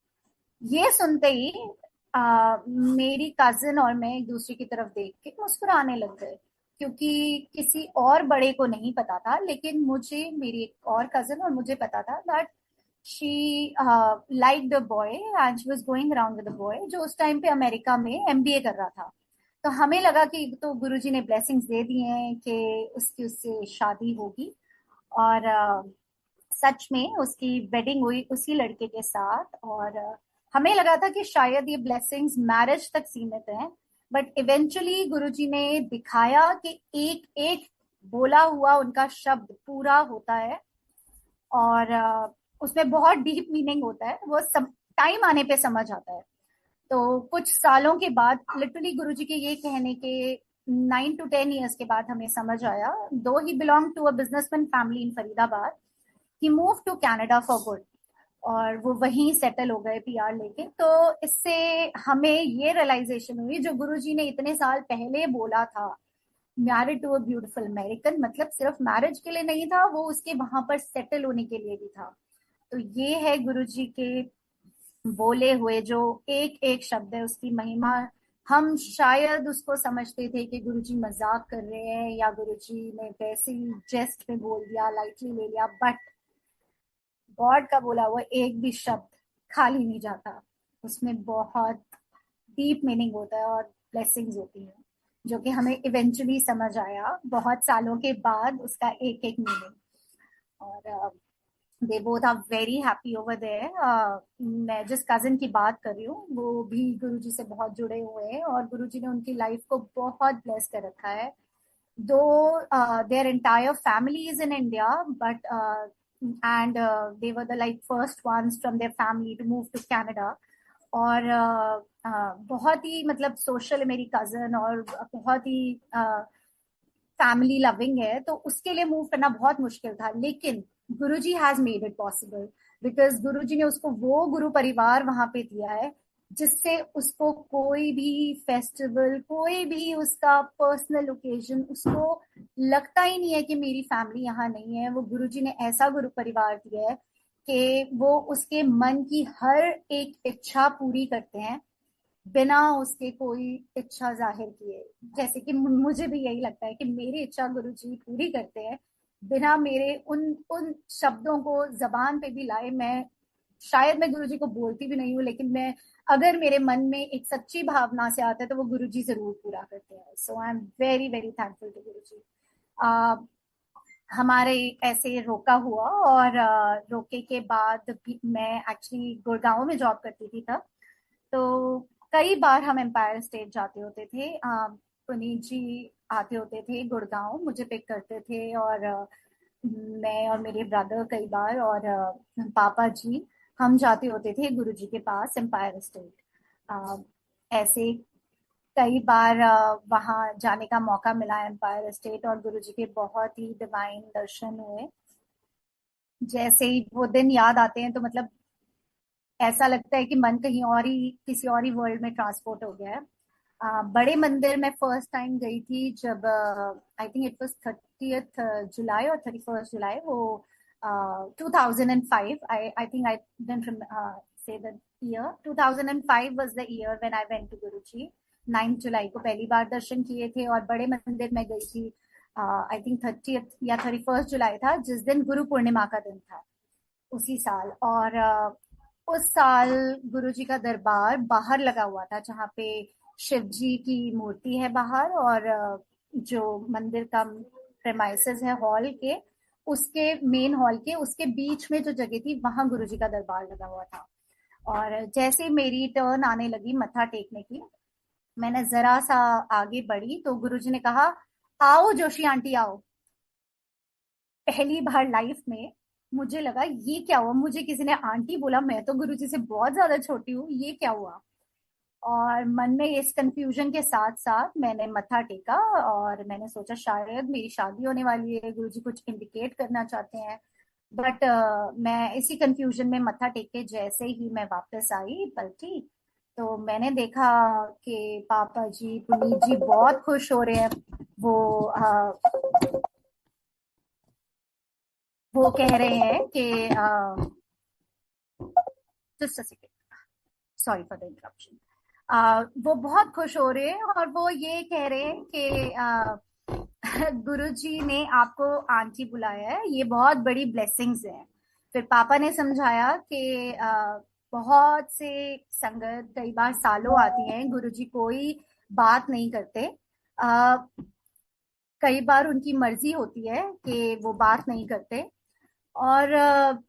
ये सुनते ही मेरी कजिन और मैं एक दूसरे की तरफ देख के मुस्कुराने लग गए, क्योंकि किसी और बड़े को नहीं पता था, लेकिन मुझे, मेरी एक और कजिन और मुझे पता था that she liked a boy and she was going around with a boy जो उस टाइम पे अमेरिका में MBA कर रहा था। तो हमें लगा कि तो गुरुजी ने ब्लेसिंग्स दे दिए हैं कि उसकी उससे शादी होगी। और सच में उसकी वेडिंग हुई उसी लड़के के साथ। और हमें लगा था कि शायद ये ब्लेसिंग्स मैरिज तक सीमित हैं, बट इवेंचुअली गुरुजी ने दिखाया कि एक एक बोला हुआ उनका शब्द पूरा होता है और उसमें बहुत डीप मीनिंग होता है, वो सब टाइम आने पे समझ आता है। तो कुछ सालों के बाद, लिटरली गुरुजी के ये कहने के 9 to 10 years के बाद हमें समझ आया, though he belong to a businessman family in Faridabad, he move to Canada for good और वो वहीं सेटल हो गए PR लेके। तो इससे हमें ये रियलाइजेशन हुई जो गुरुजी ने इतने साल पहले बोला था, married to a beautiful American, मतलब सिर्फ मैरिज के लिए नहीं था, वो उसके वहां पर सेटल होने के लिए भी था। तो ये है गुरुजी के बोले हुए जो एक एक शब्द है, उसकी महिमा। हम शायद उसको समझते थे कि गुरुजी मजाक कर रहे हैं या गुरुजी ने वैसे ही जेस्ट में बोल दिया, लाइटली ले लिया, बट गॉड का बोला हुआ एक भी शब्द खाली नहीं जाता, उसमें बहुत डीप मीनिंग होता है और ब्लेसिंग्स होती हैं, जो कि हमें इवेंचुअली समझ आया बहुत सालों के बाद उसका एक एक मीनिंग। और they both are very happy over there. मैं जिस कजिन की बात कर रही हूँ वो भी गुरुजी से बहुत जुड़े हुए हैं और गुरुजी ने उनकी लाइफ को बहुत ब्लेस कर रखा है। दो their entire family is in India but and they were the like first ones from their family to move to Canada। और बहुत ही मतलब सोशल मेरी कजन और बहुत ही फैमिली लविंग है, तो उसके लिए मूव करना बहुत मुश्किल था। लेकिन Guruji has made it possible, because Guruji ने उसको वो गुरु परिवार वहां पे दिया है जिससे उसको कोई भी फेस्टिवल, कोई भी उसका पर्सनल ओकेजन, उसको लगता ही नहीं है कि मेरी फैमिली यहाँ नहीं है। वो गुरुजी ने ऐसा गुरु परिवार दिया है कि वो उसके मन की हर एक इच्छा पूरी करते हैं बिना उसके कोई इच्छा जाहिर किए। जैसे कि मुझे भी यही लगता है कि मेरी इच्छा गुरुजी पूरी करते हैं बिना मेरे उन उन शब्दों को जबान पे भी लाए। मैं शायद मैं गुरुजी को बोलती भी नहीं हूँ, लेकिन मैं अगर मेरे मन में एक सच्ची भावना से आता है तो वो गुरुजी जरूर पूरा करते हैं। So I am very very thankful to Guruji. हमारे ऐसे रोका हुआ, और रोके के बाद भी मैं एक्चुअली गुड़गांव में जॉब करती थी तब। तो कई बार हम एम्पायर स्टेट जाते होते थे। पुनीत जी आते होते थे गुड़गांव, मुझे पिक करते थे, और मैं और मेरे ब्रदर कई बार, और पापा जी, हम जाते होते थे गुरुजी के पास एम्पायर स्टेट। ऐसे कई बार वहां जाने का मौका मिला एम्पायर स्टेट, और गुरुजी के बहुत ही डिवाइन दर्शन हुए। जैसे ही वो दिन याद आते हैं तो मतलब ऐसा लगता है कि मन कहीं और ही, किसी और ही वर्ल्ड में ट्रांसपोर्ट हो गया है। बड़े मंदिर में फर्स्ट टाइम गई थी जब I think it was 30th July और 31st जुलाई, वो 2005। I think I don't say the year. 2005 was the year when I went to Guruji. 9 जुलाई को पहली बार दर्शन किए थे, और बड़े मंदिर में गई थी आई थिंक 30th या 31st जुलाई था, जिस दिन गुरु पूर्णिमा का दिन था उसी साल। और उस साल गुरुजी का दरबार बाहर लगा हुआ था, जहाँ पे शिव जी की मूर्ति है बाहर, और जो मंदिर का प्रेमाइसेस है हॉल के, उसके मेन हॉल के उसके बीच में जो जगह थी वहां गुरुजी का दरबार लगा हुआ था। और जैसे मेरी टर्न आने लगी मत्था टेकने की, मैंने जरा सा आगे बढ़ी तो गुरुजी ने कहा, आओ जोशी आंटी आओ। पहली बार लाइफ में मुझे लगा ये क्या हुआ, मुझे किसी ने आंटी बोला, मैं तो गुरुजी से बहुत ज्यादा छोटी हूँ, ये क्या हुआ। और मन में इस कंफ्यूजन के साथ साथ मैंने मत्था टेका, और मैंने सोचा शायद मेरी शादी होने वाली है, गुरुजी कुछ इंडिकेट करना चाहते हैं। बट मैं इसी कंफ्यूजन में मत्था टेक के जैसे ही मैं वापस आई, पलटी, तो मैंने देखा कि पापा जी, पुनीत जी बहुत खुश हो रहे हैं। वो कह रहे हैं कि just a second, sorry for the interruption. वो बहुत खुश हो रहे हैं, और वो ये कह रहे हैं कि गुरुजी ने आपको आंटी बुलाया है, ये बहुत बड़ी ब्लेसिंग्स हैं। फिर पापा ने समझाया कि बहुत से संगत कई बार सालों आती हैं, गुरुजी कोई बात नहीं करते। कई बार उनकी मर्जी होती है कि वो बात नहीं करते, और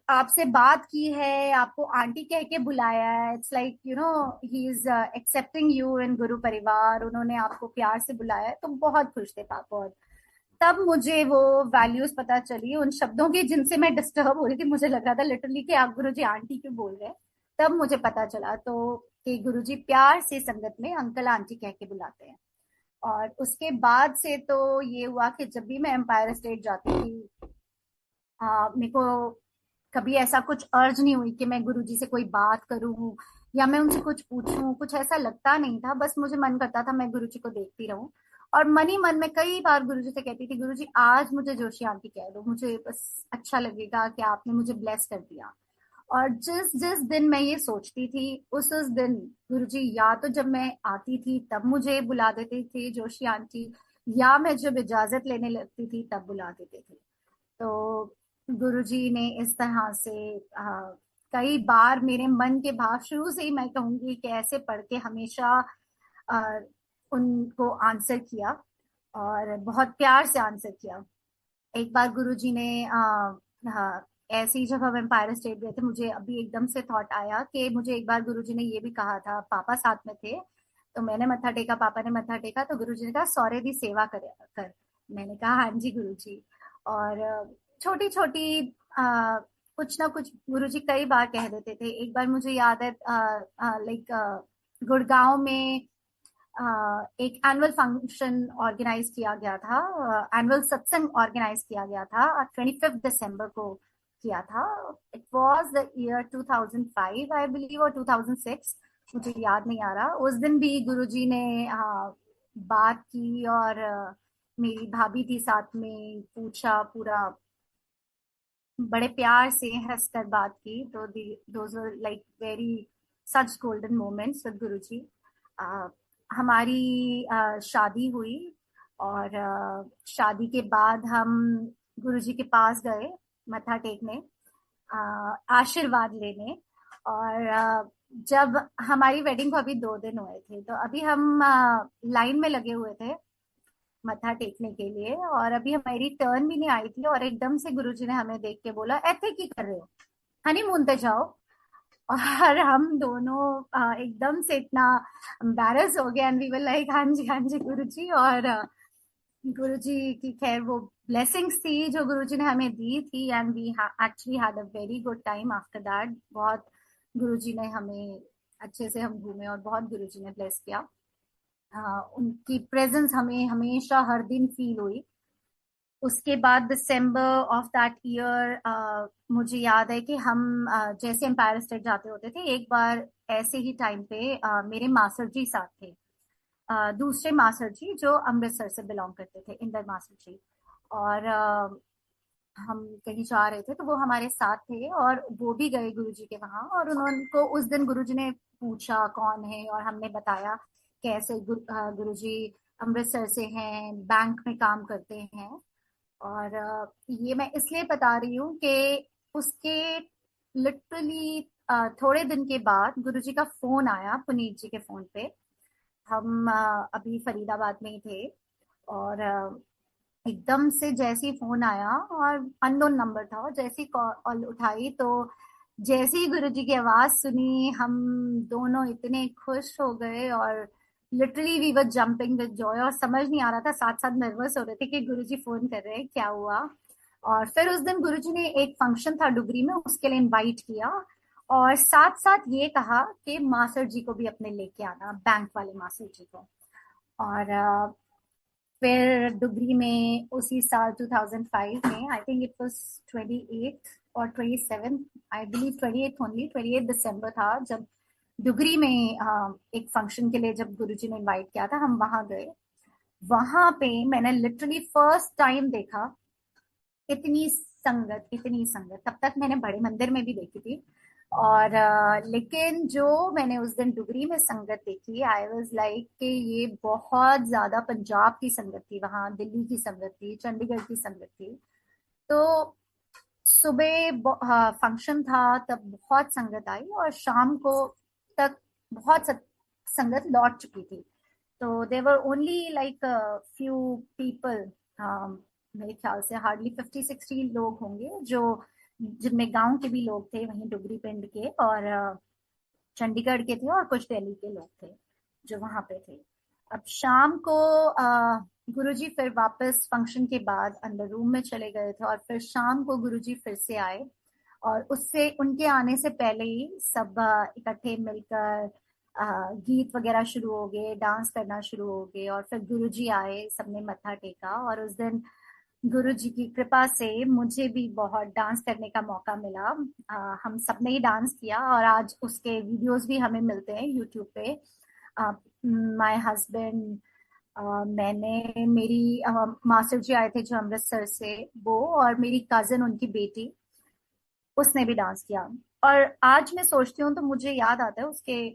आपसे बात की है, आपको आंटी कह के बुलाया है। It's like you know he is accepting you in गुरु परिवार, उन्होंने आपको प्यार से बुलाया है। तो बहुत खुश थे पापा। और तब मुझे वो वैल्यूज पता चली उन शब्दों की जिनसे मैं डिस्टर्ब हो रही थी। मुझे लग रहा था लिटरली कि आप गुरुजी आंटी क्यों बोल रहे हैं। तब मुझे पता चला तो कि गुरुजी प्यार से संगत में अंकल आंटी कह के बुलाते हैं। और उसके बाद से तो ये हुआ कि जब भी मैं एम्पायर स्टेट जाती थी, मेरे को कभी ऐसा कुछ अर्ज नहीं हुई कि मैं गुरुजी से कोई बात करूं या मैं उनसे कुछ पूछूं। कुछ ऐसा लगता नहीं था, बस मुझे मन करता था मैं गुरुजी को देखती रहूं। और मन ही मन में कई बार गुरुजी से कहती थी, गुरुजी आज मुझे जोशी आंटी कह दो, मुझे बस अच्छा लगेगा कि आपने मुझे ब्लेस कर दिया। और जिस जिस दिन मैं ये सोचती थी, उस दिन गुरुजी या तो जब मैं आती थी तब मुझे बुला देते थे जोशी आंटी, या मैं जब इजाजत लेने लगती थी तब बुला देते थे। तो गुरुजी ने इस तरह से कई बार मेरे मन के भाव, शुरू से ही मैं कहूंगी कि ऐसे पढ़ के हमेशा आ, उनको आंसर किया, और बहुत प्यार से आंसर किया। एक बार गुरुजी ने ऐसे ही जब हम एम्पायर स्टेट गए थे, मुझे अभी एकदम से थॉट आया कि मुझे एक बार गुरुजी ने ये भी कहा था, पापा साथ में थे तो मैंने मत्था टेका, पापा ने मत्था टेका, तो गुरुजी ने कहा सौरे दी सेवा कर। मैंने कहा हाँ जी गुरुजी। और छोटी छोटी कुछ ना कुछ गुरुजी कई बार कह देते थे। एक बार मुझे याद है लाइक गुड़गांव में एक एनुअल फंक्शन ऑर्गेनाइज किया गया था, एनुअल सत्संग ऑर्गेनाइज किया गया था 25 दिसंबर को किया था। It was the year 2005 I believe, और 2006, मुझे याद नहीं आ रहा। उस दिन भी गुरुजी ने बात की, और मेरी भाभी थी साथ में, पूछा पूरा, बड़े प्यार से हंसकर बात की। तो those were like very such golden moments with Guruji. Uh, हमारी शादी हुई, और शादी के बाद हम गुरुजी के पास गए मत्था टेकने, आशीर्वाद लेने। और जब हमारी वेडिंग को अभी 2 दिन हुए थे, तो अभी हम लाइन में लगे हुए थे मत्था टेकने के लिए, और अभी हमारी टर्न भी नहीं आई थी, और एकदम से गुरुजी ने हमें देख के बोला, ऐसे की कर रहे हो, हनीमून पे जाओ। और हम दोनों एकदम से इतना एम्बैरस हो गए, एंड वी वर लाइक हाँ जी गुरुजी। और गुरुजी की खैर वो ब्लेसिंग्स थी जो गुरुजी ने हमें दी थी, and we actually had a very good time after that. बहुत गुरुजी ने हमें, अच्छे से हम घूमे, और बहुत गुरुजी ने ब्लेस किया। उनकी प्रेजेंस हमें हमेशा हर दिन फील हुई। उसके बाद दिसंबर ऑफ दैट ईयर, मुझे याद है कि हम जैसे एम्पायर स्टेट जाते होते थे, एक बार ऐसे ही टाइम पे मेरे मास्टर जी साथ थे, दूसरे मास्टर जी जो अमृतसर से बिलोंग करते थे, इंदर मास्टर जी। और हम कहीं जा रहे थे, तो वो हमारे साथ थे, और वो भी गए गुरुजी के वहां। और उनको उस दिन गुरुजी ने पूछा कौन है, और हमने बताया कैसे गुरुजी अमृतसर से हैं, बैंक में काम करते हैं। और ये मैं इसलिए बता रही हूँ कि उसके लिटरली थोड़े दिन के बाद गुरुजी का फोन आया, पुनीत जी के फोन पे। हम अभी फरीदाबाद में ही थे, और एकदम से जैसे ही फोन आया, और अननोन नंबर था, और जैसे ही कॉल उठाई, तो जैसे ही गुरुजी की आवाज सुनी, हम दोनों इतने खुश हो गए, और literally we were jumping with joy. और समझ नहीं आ रहा था, साथ साथ नर्वस हो रहे थे कि गुरुजी फोन कर रहे हैं, क्या हुआ। और फिर उस दिन गुरुजी ने एक फंक्शन था डुगरी में, उसके लिए इनवाइट किया, और साथ साथ ये कहा कि मास्टर जी को भी अपने लेके आना, बैंक वाले मास्टर जी को। और फिर डुगरी में उसी साल 2005 में, आई थिंक इट वाज 28 और 27, आई बिलीव 28 ओनली, 28 दिसंबर था, जब डुगरी में एक फंक्शन के लिए जब गुरुजी ने इनवाइट किया था, हम वहां गए। वहां पे मैंने लिटरली फर्स्ट टाइम देखा इतनी संगत, इतनी संगत। तब तक मैंने बड़े मंदिर में भी देखी थी, और लेकिन जो मैंने उस दिन डुगरी में संगत देखी, आई वाज लाइक कि ये बहुत ज्यादा पंजाब की संगत थी, वहां दिल्ली की संगत थी, चंडीगढ़ की संगत थी। तो सुबह फंक्शन था, तब बहुत संगत आई, और शाम को तक बहुत संगत लौट चुकी थी। तो देवर ओनली लाइक फ्यू पीपल, मेरे ख्याल से हार्डली 50-60 लोग होंगे, जो जिनमें गांव के भी लोग थे, वहीं डुगरी पिंड के, और चंडीगढ़ के थे, और कुछ दिल्ली के लोग थे जो वहां पे थे। अब शाम को गुरुजी फिर वापस फंक्शन के बाद अंदर रूम में चले गए थे, और फिर शाम को गुरुजी फिर से आए, और उससे उनके आने से पहले ही सब इकट्ठे मिलकर गीत वगैरह शुरू हो गए, डांस करना शुरू हो गए। और फिर गुरुजी आए, सबने मत्था टेका, और उस दिन गुरुजी की कृपा से मुझे भी बहुत डांस करने का मौका मिला। हम सबने ही डांस किया, और आज उसके वीडियोस भी हमें मिलते हैं यूट्यूब पे। माय हस्बैंड, मैंने, मेरी मास्टर जी आए थे जो अमृतसर से, वो, और मेरी कजिन, उनकी बेटी, उसने भी डांस किया। और आज मैं सोचती हूँ तो मुझे याद आता है उसके,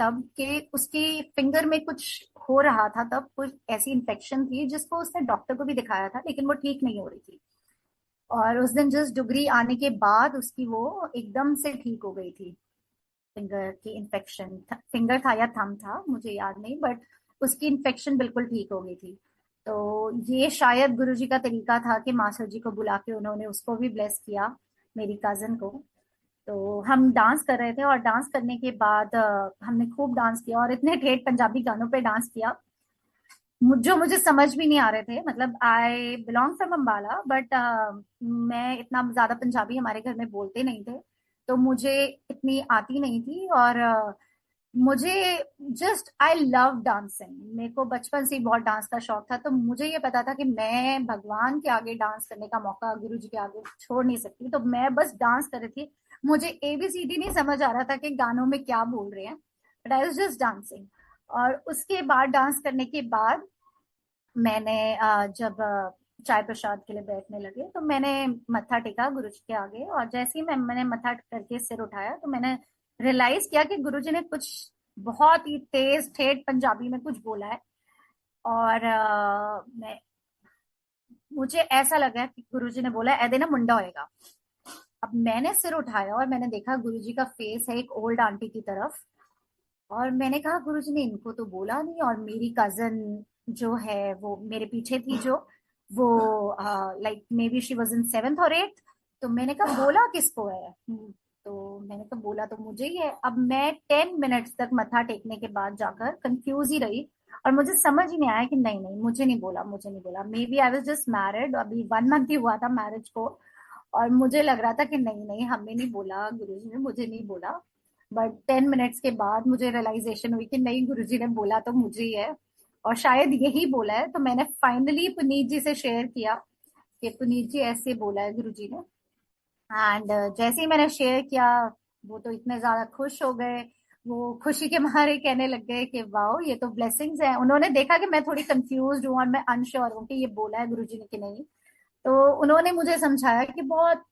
तब के उसकी फिंगर में कुछ हो रहा था, तब कुछ ऐसी इन्फेक्शन थी जिसको उसने डॉक्टर को भी दिखाया था, लेकिन वो ठीक नहीं हो रही थी। और उस दिन जस्ट डुगरी आने के बाद उसकी वो एकदम से ठीक हो गई थी, फिंगर की इन्फेक्शन। फिंगर था या थंब था, मुझे याद नहीं, बट उसकी इन्फेक्शन बिल्कुल ठीक हो गई थी। तो ये शायद गुरुजी का तरीका था कि मास्टर जी को बुला के उन्होंने उसको भी ब्लेस किया, मेरी कजन को। तो हम डांस कर रहे थे, और डांस करने के बाद हमने खूब डांस किया, और इतने ठेठ पंजाबी गानों पे डांस किया जो मुझे समझ भी नहीं आ रहे थे। मतलब I belong from Ambala, but मैं इतना ज्यादा पंजाबी हमारे घर में बोलते नहीं थे, तो मुझे इतनी आती नहीं थी। और मुझे जस्ट आई लव डांसिंग। मेरे को बचपन से ही बहुत डांस का शौक था, तो मुझे ये पता था कि मैं भगवान के आगे डांस करने का मौका गुरु जी के आगे छोड़ नहीं सकती। तो मैं बस डांस कर रही थी। मुझे एबीसीडी नहीं समझ आ रहा था कि गानों में क्या बोल रहे हैं, but I was just dancing. और उसके बाद डांस करने के बाद मैंने जब चाय प्रसाद के लिए बैठने लगे तो मैंने मत्था टेका गुरु जी के आगे। और जैसे ही मैंने मत्था करके सिर उठाया तो मैंने रियलाइज किया कि गुरु जी ने कुछ बहुत ही तेज ठेठ पंजाबी में कुछ बोला है। और मैं मुझे ऐसा लगा कि गुरु जी ने बोला ऐदे ना मुंडा होएगा। अब मैंने सिर उठाया और मैंने देखा गुरु जी का फेस है एक ओल्ड आंटी की तरफ। और मैंने कहा गुरुजी ने इनको तो बोला नहीं। और मेरी कजन जो है वो मेरे पीछे थी, जो वो like may be she was in 7th और 8th। तो मैंने कहा बोला किसको है? तो मैंने कहा बोला तो मुझे ही है। अब मैं 10 मिनट्स तक मत्था टेकने के बाद जाकर कंफ्यूज ही रही। और मुझे समझ ही नहीं आया कि नहीं नहीं मुझे नहीं बोला, मुझे नहीं बोला। Maybe I was just married, अभी 1 मंथ ही हुआ था मैरिज को। और मुझे लग रहा था कि नहीं नहीं हमें नहीं बोला, गुरुजी ने मुझे नहीं बोला। बट 10 मिनट्स के बाद मुझे रियलाइजेशन हुई कि नहीं गुरुजी ने बोला तो मुझे ही है, और शायद यही बोला है। तो मैंने फाइनली पुनीत जी से शेयर किया कि पुनीत जी ऐसे बोला है गुरुजी ने। एंड जैसे ही मैंने शेयर किया वो तो इतने ज्यादा खुश हो गए। वो खुशी के मारे कहने लग गए कि वाओ ये तो ब्लेसिंग्स हैं। उन्होंने देखा कि मैं थोड़ी कंफ्यूज हूँ और मैं अनश्योर हूँ कि ये बोला है गुरुजी ने कि नहीं। तो उन्होंने मुझे समझाया कि बहुत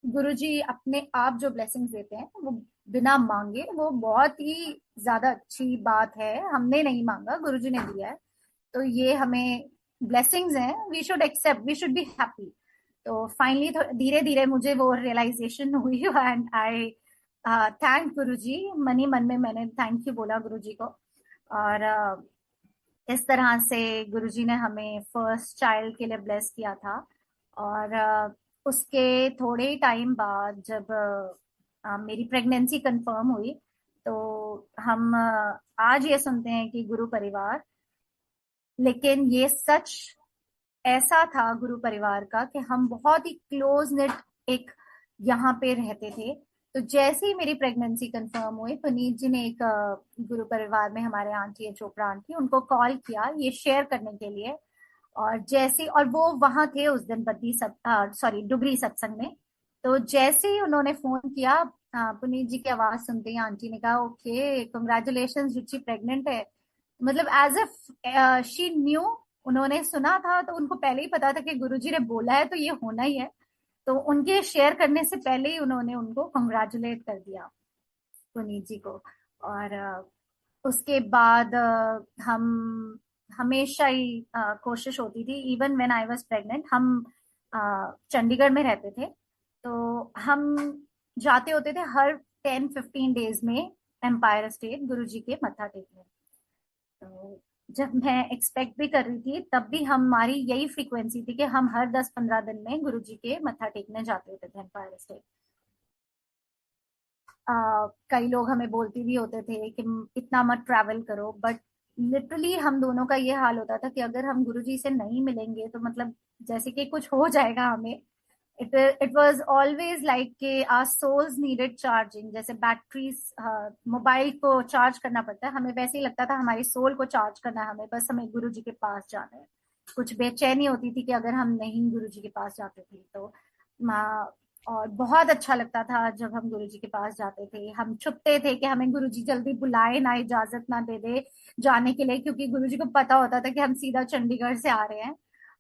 गुरुजी अपने आप जो ब्लेसिंग्स देते हैं वो बिना मांगे, वो बहुत ही ज्यादा अच्छी बात है। हमने नहीं मांगा, गुरुजी ने दिया है। तो ये हमें ब्लेसिंग्स हैं, we should accept, we should be happy. तो फाइनली धीरे धीरे मुझे वो रियलाइजेशन हुई एंड आई थैंक गुरुजी। मन ही मन में मैंने थैंक यू बोला गुरुजी को। और इस तरह से गुरुजी ने हमें फर्स्ट चाइल्ड के लिए ब्लेस किया था। और उसके थोड़े ही टाइम बाद जब मेरी प्रेगनेंसी कंफर्म हुई तो हम आज ये सुनते हैं कि गुरु परिवार, लेकिन ये सच ऐसा था गुरु परिवार का कि हम बहुत ही क्लोज नेट एक यहाँ पे रहते थे। तो जैसे ही मेरी प्रेगनेंसी कंफर्म हुई पुनीत जी ने एक गुरु परिवार में हमारे आंटी है चोपड़ा आंटी, उनको कॉल किया ये शेयर करने के लिए। और जैसे और वो वहां थे उस दिन बद्दी सब सॉरी डुगरी सत्संग में। तो जैसे ही उन्होंने फोन किया पुनीत जी की आवाज सुनते ही आंटी ने कहा ओके कंग्रेचुलेशन रुचि प्रेग्नेंट है। मतलब एज इफ शी न्यू, उन्होंने सुना था तो उनको पहले ही पता था कि गुरुजी ने बोला है तो ये होना ही है। तो उनके शेयर करने से पहले ही उन्होंने उनको कंग्रेचुलेट कर दिया पुनीत जी को। और उसके बाद हम हमेशा ही कोशिश होती थी, even when I was pregnant. हम चंडीगढ़ में रहते थे तो हम जाते होते थे हर 10-15 डेज में एम्पायर स्टेट गुरुजी के मत्था टेकने। तो जब मैं एक्सपेक्ट भी कर रही थी तब भी हमारी यही फ्रीक्वेंसी थी कि हम हर 10-15 दिन में गुरुजी के मत्था टेकने जाते होते थे एम्पायर स्टेट। कई लोग हमें बोलते भी होते थे कि इतना मत ट्रैवल करो, बट लिटरली हम दोनों का ये हाल होता था कि अगर हम गुरुजी से नहीं मिलेंगे तो मतलब जैसे कि कुछ हो जाएगा हमें। इट वाज ऑलवेज लाइक कि आवर सोल्स नीडेड चार्जिंग। जैसे बैटरीज मोबाइल को चार्ज करना पड़ता है, हमें वैसे ही लगता था हमारी सोल को चार्ज करना है हमें, बस हमें गुरुजी के पास जाना है। कुछ बेचैनी होती थी कि अगर हम नहीं गुरुजी के पास जाते थे तो। और बहुत अच्छा लगता था जब हम गुरुजी के पास जाते थे। हम छुपते थे कि हमें गुरुजी जल्दी बुलाए ना, इजाजत ना दे दे जाने के लिए, क्योंकि गुरुजी को पता होता था कि हम सीधा चंडीगढ़ से आ रहे हैं।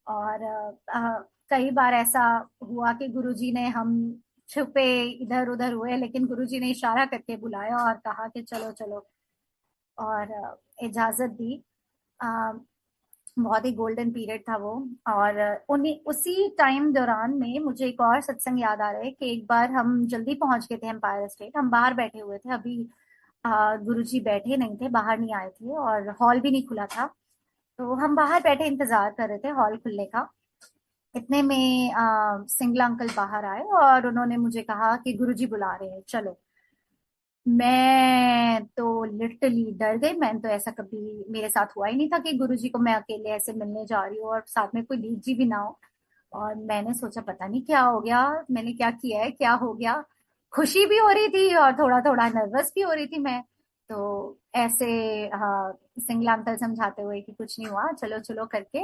और कई बार ऐसा हुआ कि गुरुजी ने, हम छुपे इधर उधर हुए लेकिन गुरुजी ने इशारा करके बुलाया और कहा कि चलो चलो, और इजाजत दी। बहुत ही गोल्डन पीरियड था वो। और उन्हीं उसी टाइम दौरान में मुझे एक और सत्संग याद आ रहा है कि एक बार हम जल्दी पहुंच गए थे एम्पायर स्टेट। हम बाहर बैठे हुए थे, अभी गुरुजी बैठे नहीं थे, बाहर नहीं आए थे और हॉल भी नहीं खुला था। तो हम बाहर बैठे इंतजार कर रहे थे हॉल खुलने का। इतने में सिंगला अंकल बाहर आए और उन्होंने मुझे कहा कि गुरुजी बुला रहे हैं चलो। मैं तो लिटरली डर गई। मैंने तो ऐसा कभी मेरे साथ हुआ ही नहीं था कि गुरुजी को मैं अकेले ऐसे मिलने जा रही हूँ और साथ में कोई दीदी जी भी ना हो। और मैंने सोचा पता नहीं क्या हो गया, मैंने क्या किया है, क्या हो गया। खुशी भी हो रही थी और थोड़ा थोड़ा नर्वस भी हो रही थी मैं। तो ऐसे सिंगला अंकल समझाते हुए कि कुछ नहीं हुआ, चलो चलो करके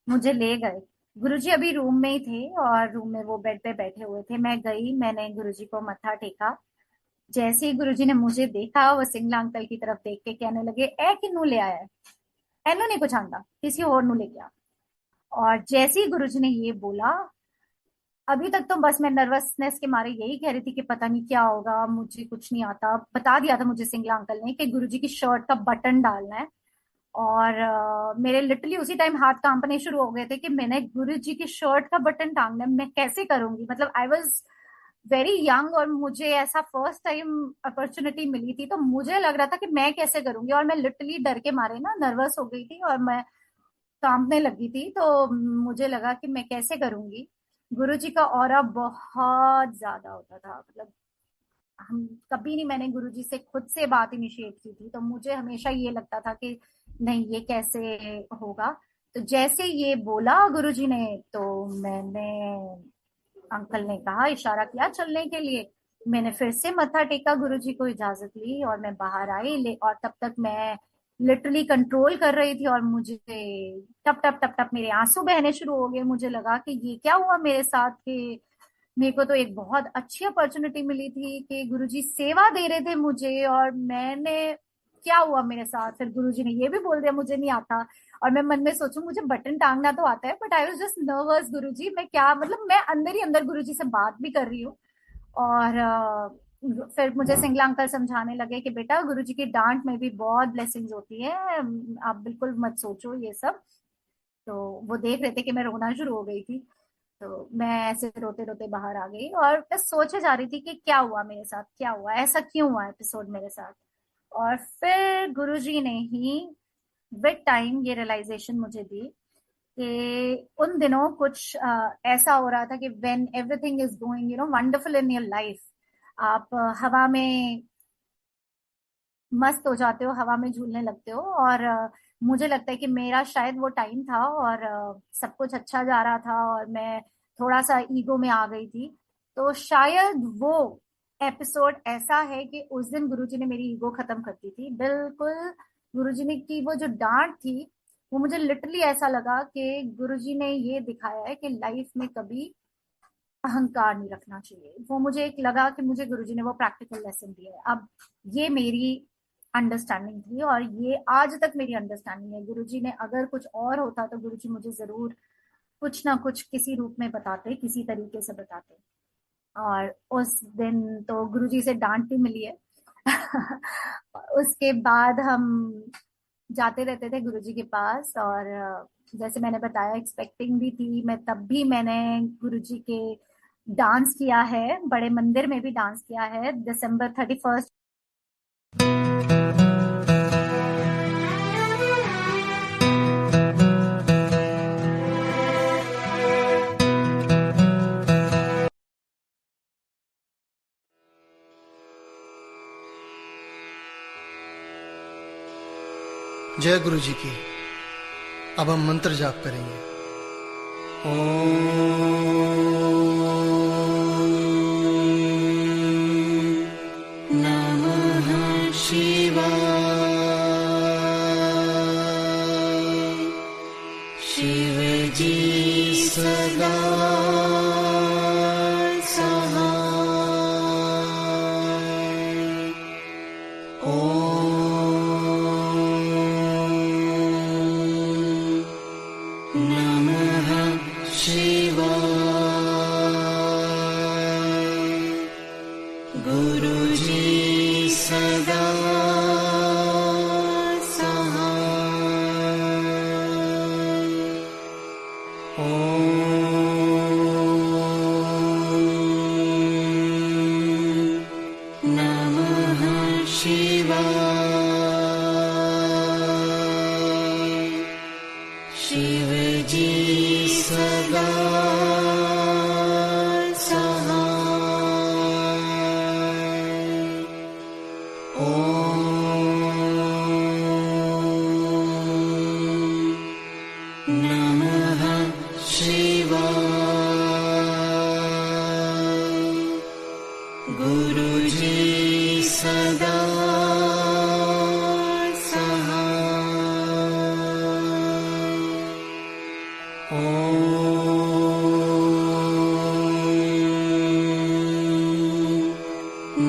मुझे ले गए। गुरुजी अभी रूम में ही थे और रूम में वो बेड पे बैठे हुए थे। मैं गई, मैंने गुरुजी को मत्था टेका। जैसे ही गुरुजी ने मुझे देखा, वो सिंगला अंकल की तरफ देख के कहने लगे, ए किन्नू ले आया है? एनो नहीं कुछ आंदा, किसी और नु ले गया। और जैसे ही गुरुजी ने ये बोला, अभी तक तो बस मैं नर्वसनेस के मारे यही कह रही थी कि पता नहीं क्या होगा, मुझे कुछ नहीं आता। बता दिया था मुझे सिंगला अंकल ने कि गुरुजी की शर्ट का बटन डालना है। और मेरे लिटरली उसी टाइम हाथ कांपने शुरू हो गए थे कि मैंने गुरुजी की शर्ट का बटन टांगना है, मैं कैसे करूंगी। मतलब आई वॉज वेरी यंग और मुझे ऐसा फर्स्ट टाइम अपॉर्चुनिटी मिली थी, तो मुझे लग रहा था कि मैं कैसे करूंगी। और मैं लिटरली डर के मारे ना नर्वस हो गई थी और मैं कांपने लगी थी। तो मुझे लगा कि मैं कैसे करूंगी। गुरुजी का ऑरा बहुत ज्यादा होता था। मतलब हम कभी नहीं, मैंने गुरुजी से खुद से बात इनिशिएट की थी, तो मुझे हमेशा ये लगता था कि नहीं ये कैसे होगा। तो जैसे ये बोला गुरुजी ने, तो मैंने, अंकल ने कहा, इशारा किया चलने के लिए। मैंने फिर से मत्था टेका, गुरुजी को इजाजत ली और मैं बाहर आई। और तब तक मैं लिटरली कंट्रोल कर रही थी और मुझे टप टप टप टप मेरे आंसू बहने शुरू हो गए। मुझे लगा कि ये क्या हुआ मेरे साथ, कि मेरे को तो एक बहुत अच्छी अपॉर्चुनिटी मिली थी कि गुरुजी सेवा दे रहे थे मुझे, और मैंने, क्या हुआ मेरे साथ। फिर गुरुजी ने ये भी बोल दिया मुझे नहीं आता। और मैं मन में सोचूं मुझे बटन टांगना तो आता है, but I was just nervous. Guruji मैं क्या, मतलब मैं अंदर ही अंदर गुरुजी से बात भी कर रही हूँ। और फिर मुझे सिंगला अंकल समझाने लगे कि बेटा गुरुजी की डांट में भी बहुत ब्लेसिंग्स होती है, आप बिल्कुल मत सोचो ये सब। तो वो देख रहे थे कि मैं रोना शुरू हो गई थी, तो मैं ऐसे रोते रोते बाहर आ गई और मैं सोचे जा रही थी कि क्या हुआ मेरे साथ, क्या हुआ, ऐसा क्यों हुआ एपिसोड मेरे साथ। और फिर गुरुजी ने ही विद टाइम ये रियलाइजेशन मुझे दी कि उन दिनों कुछ ऐसा हो रहा था कि when everything is going wonderful in your life, आप हवा में मस्त हो जाते हो, हवा में झूलने लगते हो। और मुझे लगता है कि मेरा शायद वो टाइम था और सब कुछ अच्छा जा रहा था और मैं थोड़ा सा ईगो में आ गई थी। तो शायद वो एपिसोड ऐसा है कि उस दिन गुरुजी ने मेरी ईगो खत्म कर दी थी बिल्कुल। गुरुजी ने की वो जो डांट थी, वो मुझे लिटरली ऐसा लगा कि गुरुजी ने ये दिखाया है कि लाइफ में कभी अहंकार नहीं रखना चाहिए। वो मुझे एक लगा कि मुझे गुरुजी ने वो प्रैक्टिकल लेसन दिया है। अब ये मेरी अंडरस्टैंडिंग थी और ये आज तक मेरी अंडरस्टैंडिंग है। गुरुजी ने अगर कुछ और होता तो गुरुजी मुझे जरूर कुछ ना कुछ किसी रूप में बताते, किसी तरीके से बताते। और उस दिन तो गुरुजी से डांट भी मिली है। उसके बाद हम जाते रहते थे गुरुजी के पास। और जैसे मैंने बताया एक्सपेक्टिंग भी थी मैं, तब भी मैंने गुरुजी के डांस किया है, बड़े मंदिर में भी डांस किया है दिसंबर 31। जय गुरु जी की। अब हम मंत्र जाप करेंगे। नमः शिवाय। शिव जी सदा गुरुजी सदा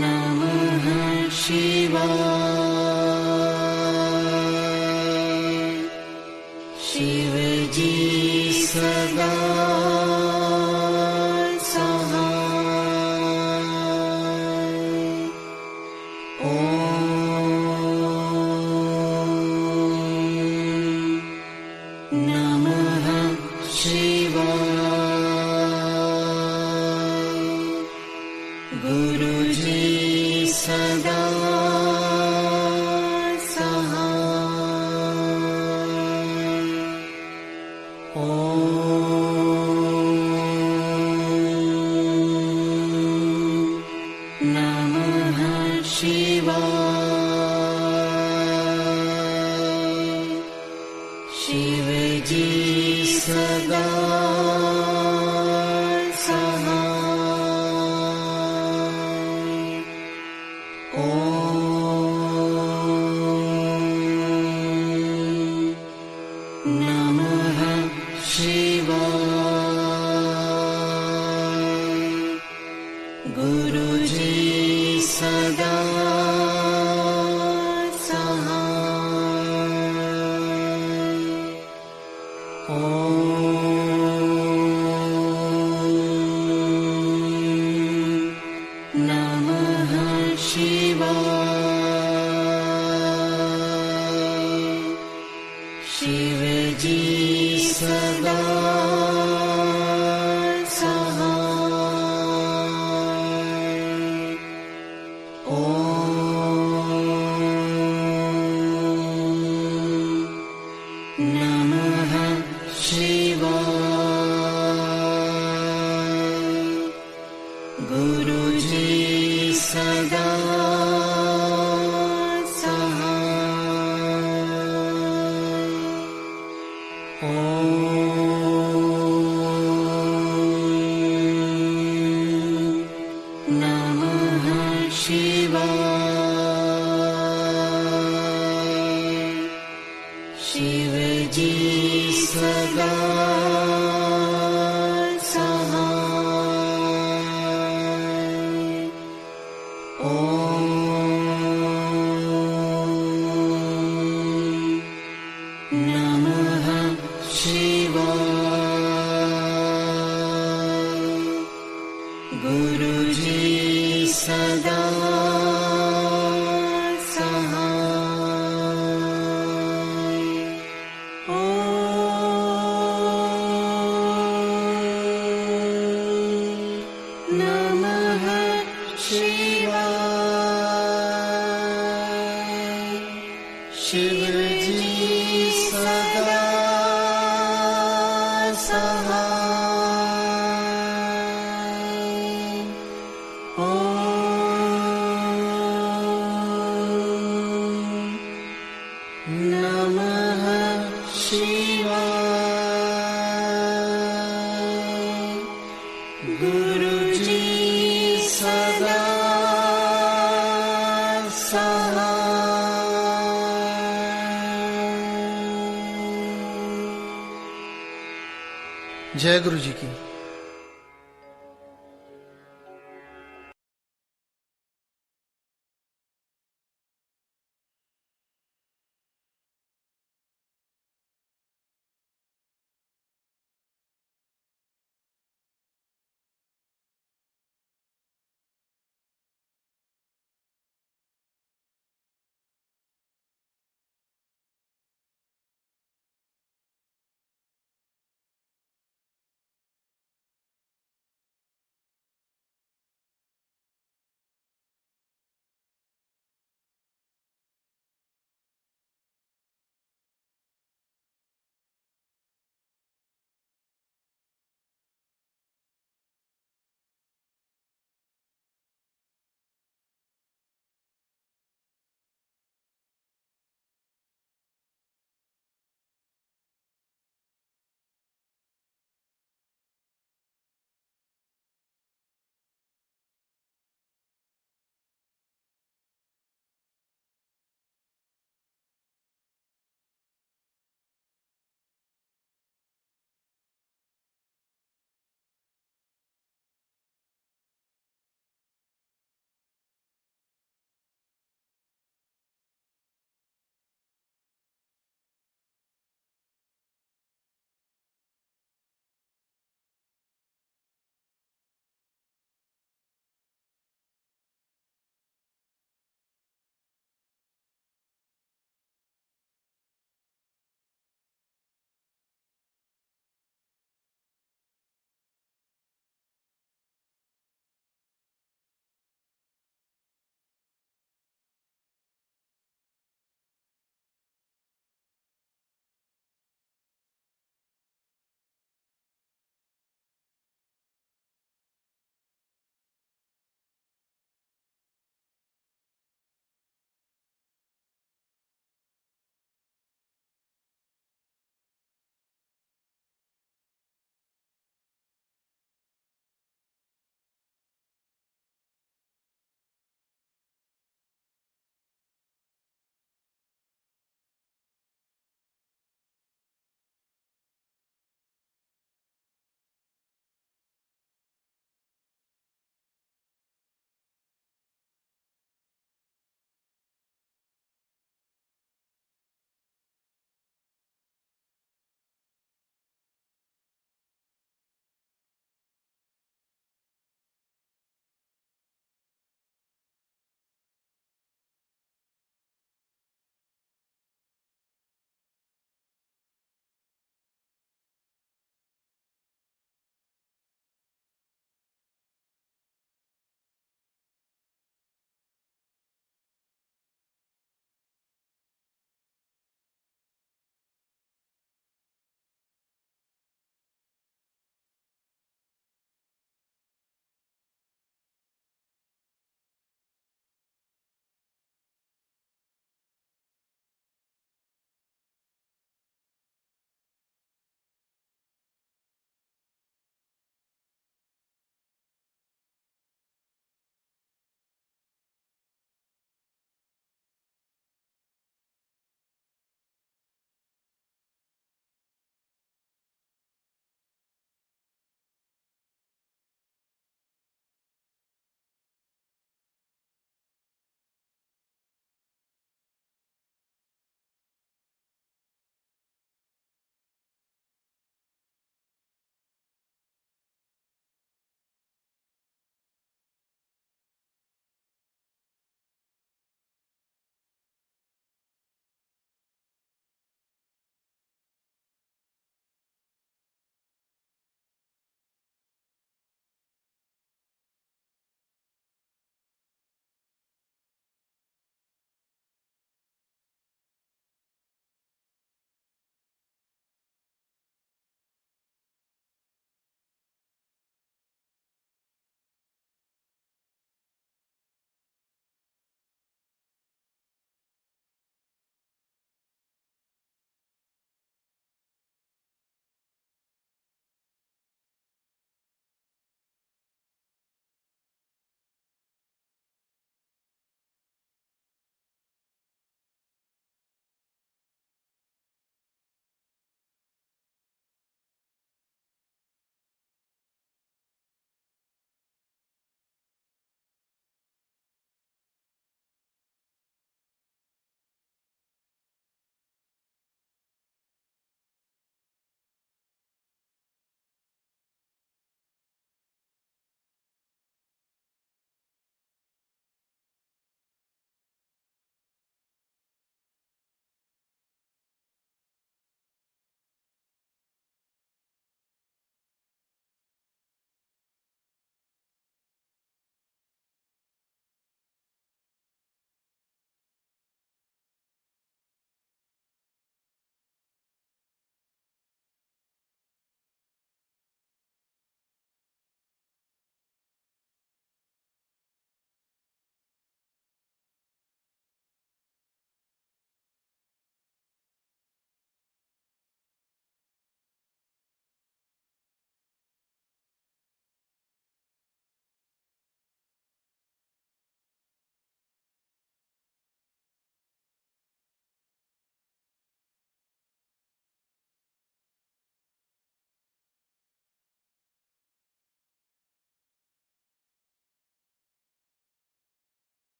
नमः शिवाय। शिवजी सदा सहाय। नमः शिवाय। गुरुजी सदा सहाय। नमः शिवाय। शिवजी सदा सहाय। नमः शिवाय। गुरुजी सदा सहाय। नमः शिवाय। शिवजी सदा सहाय। नमः शिवाय। गुरुजी सदा सहाय। नमः शिवाय। शिवजी सदा सहाय। नमः शिवाय। गुरुजी सदा सहाय। नमः शिवाय। शिवजी सदा नमः शिवाय। गुरुजी सदा सहाय। जय गुरु जी की।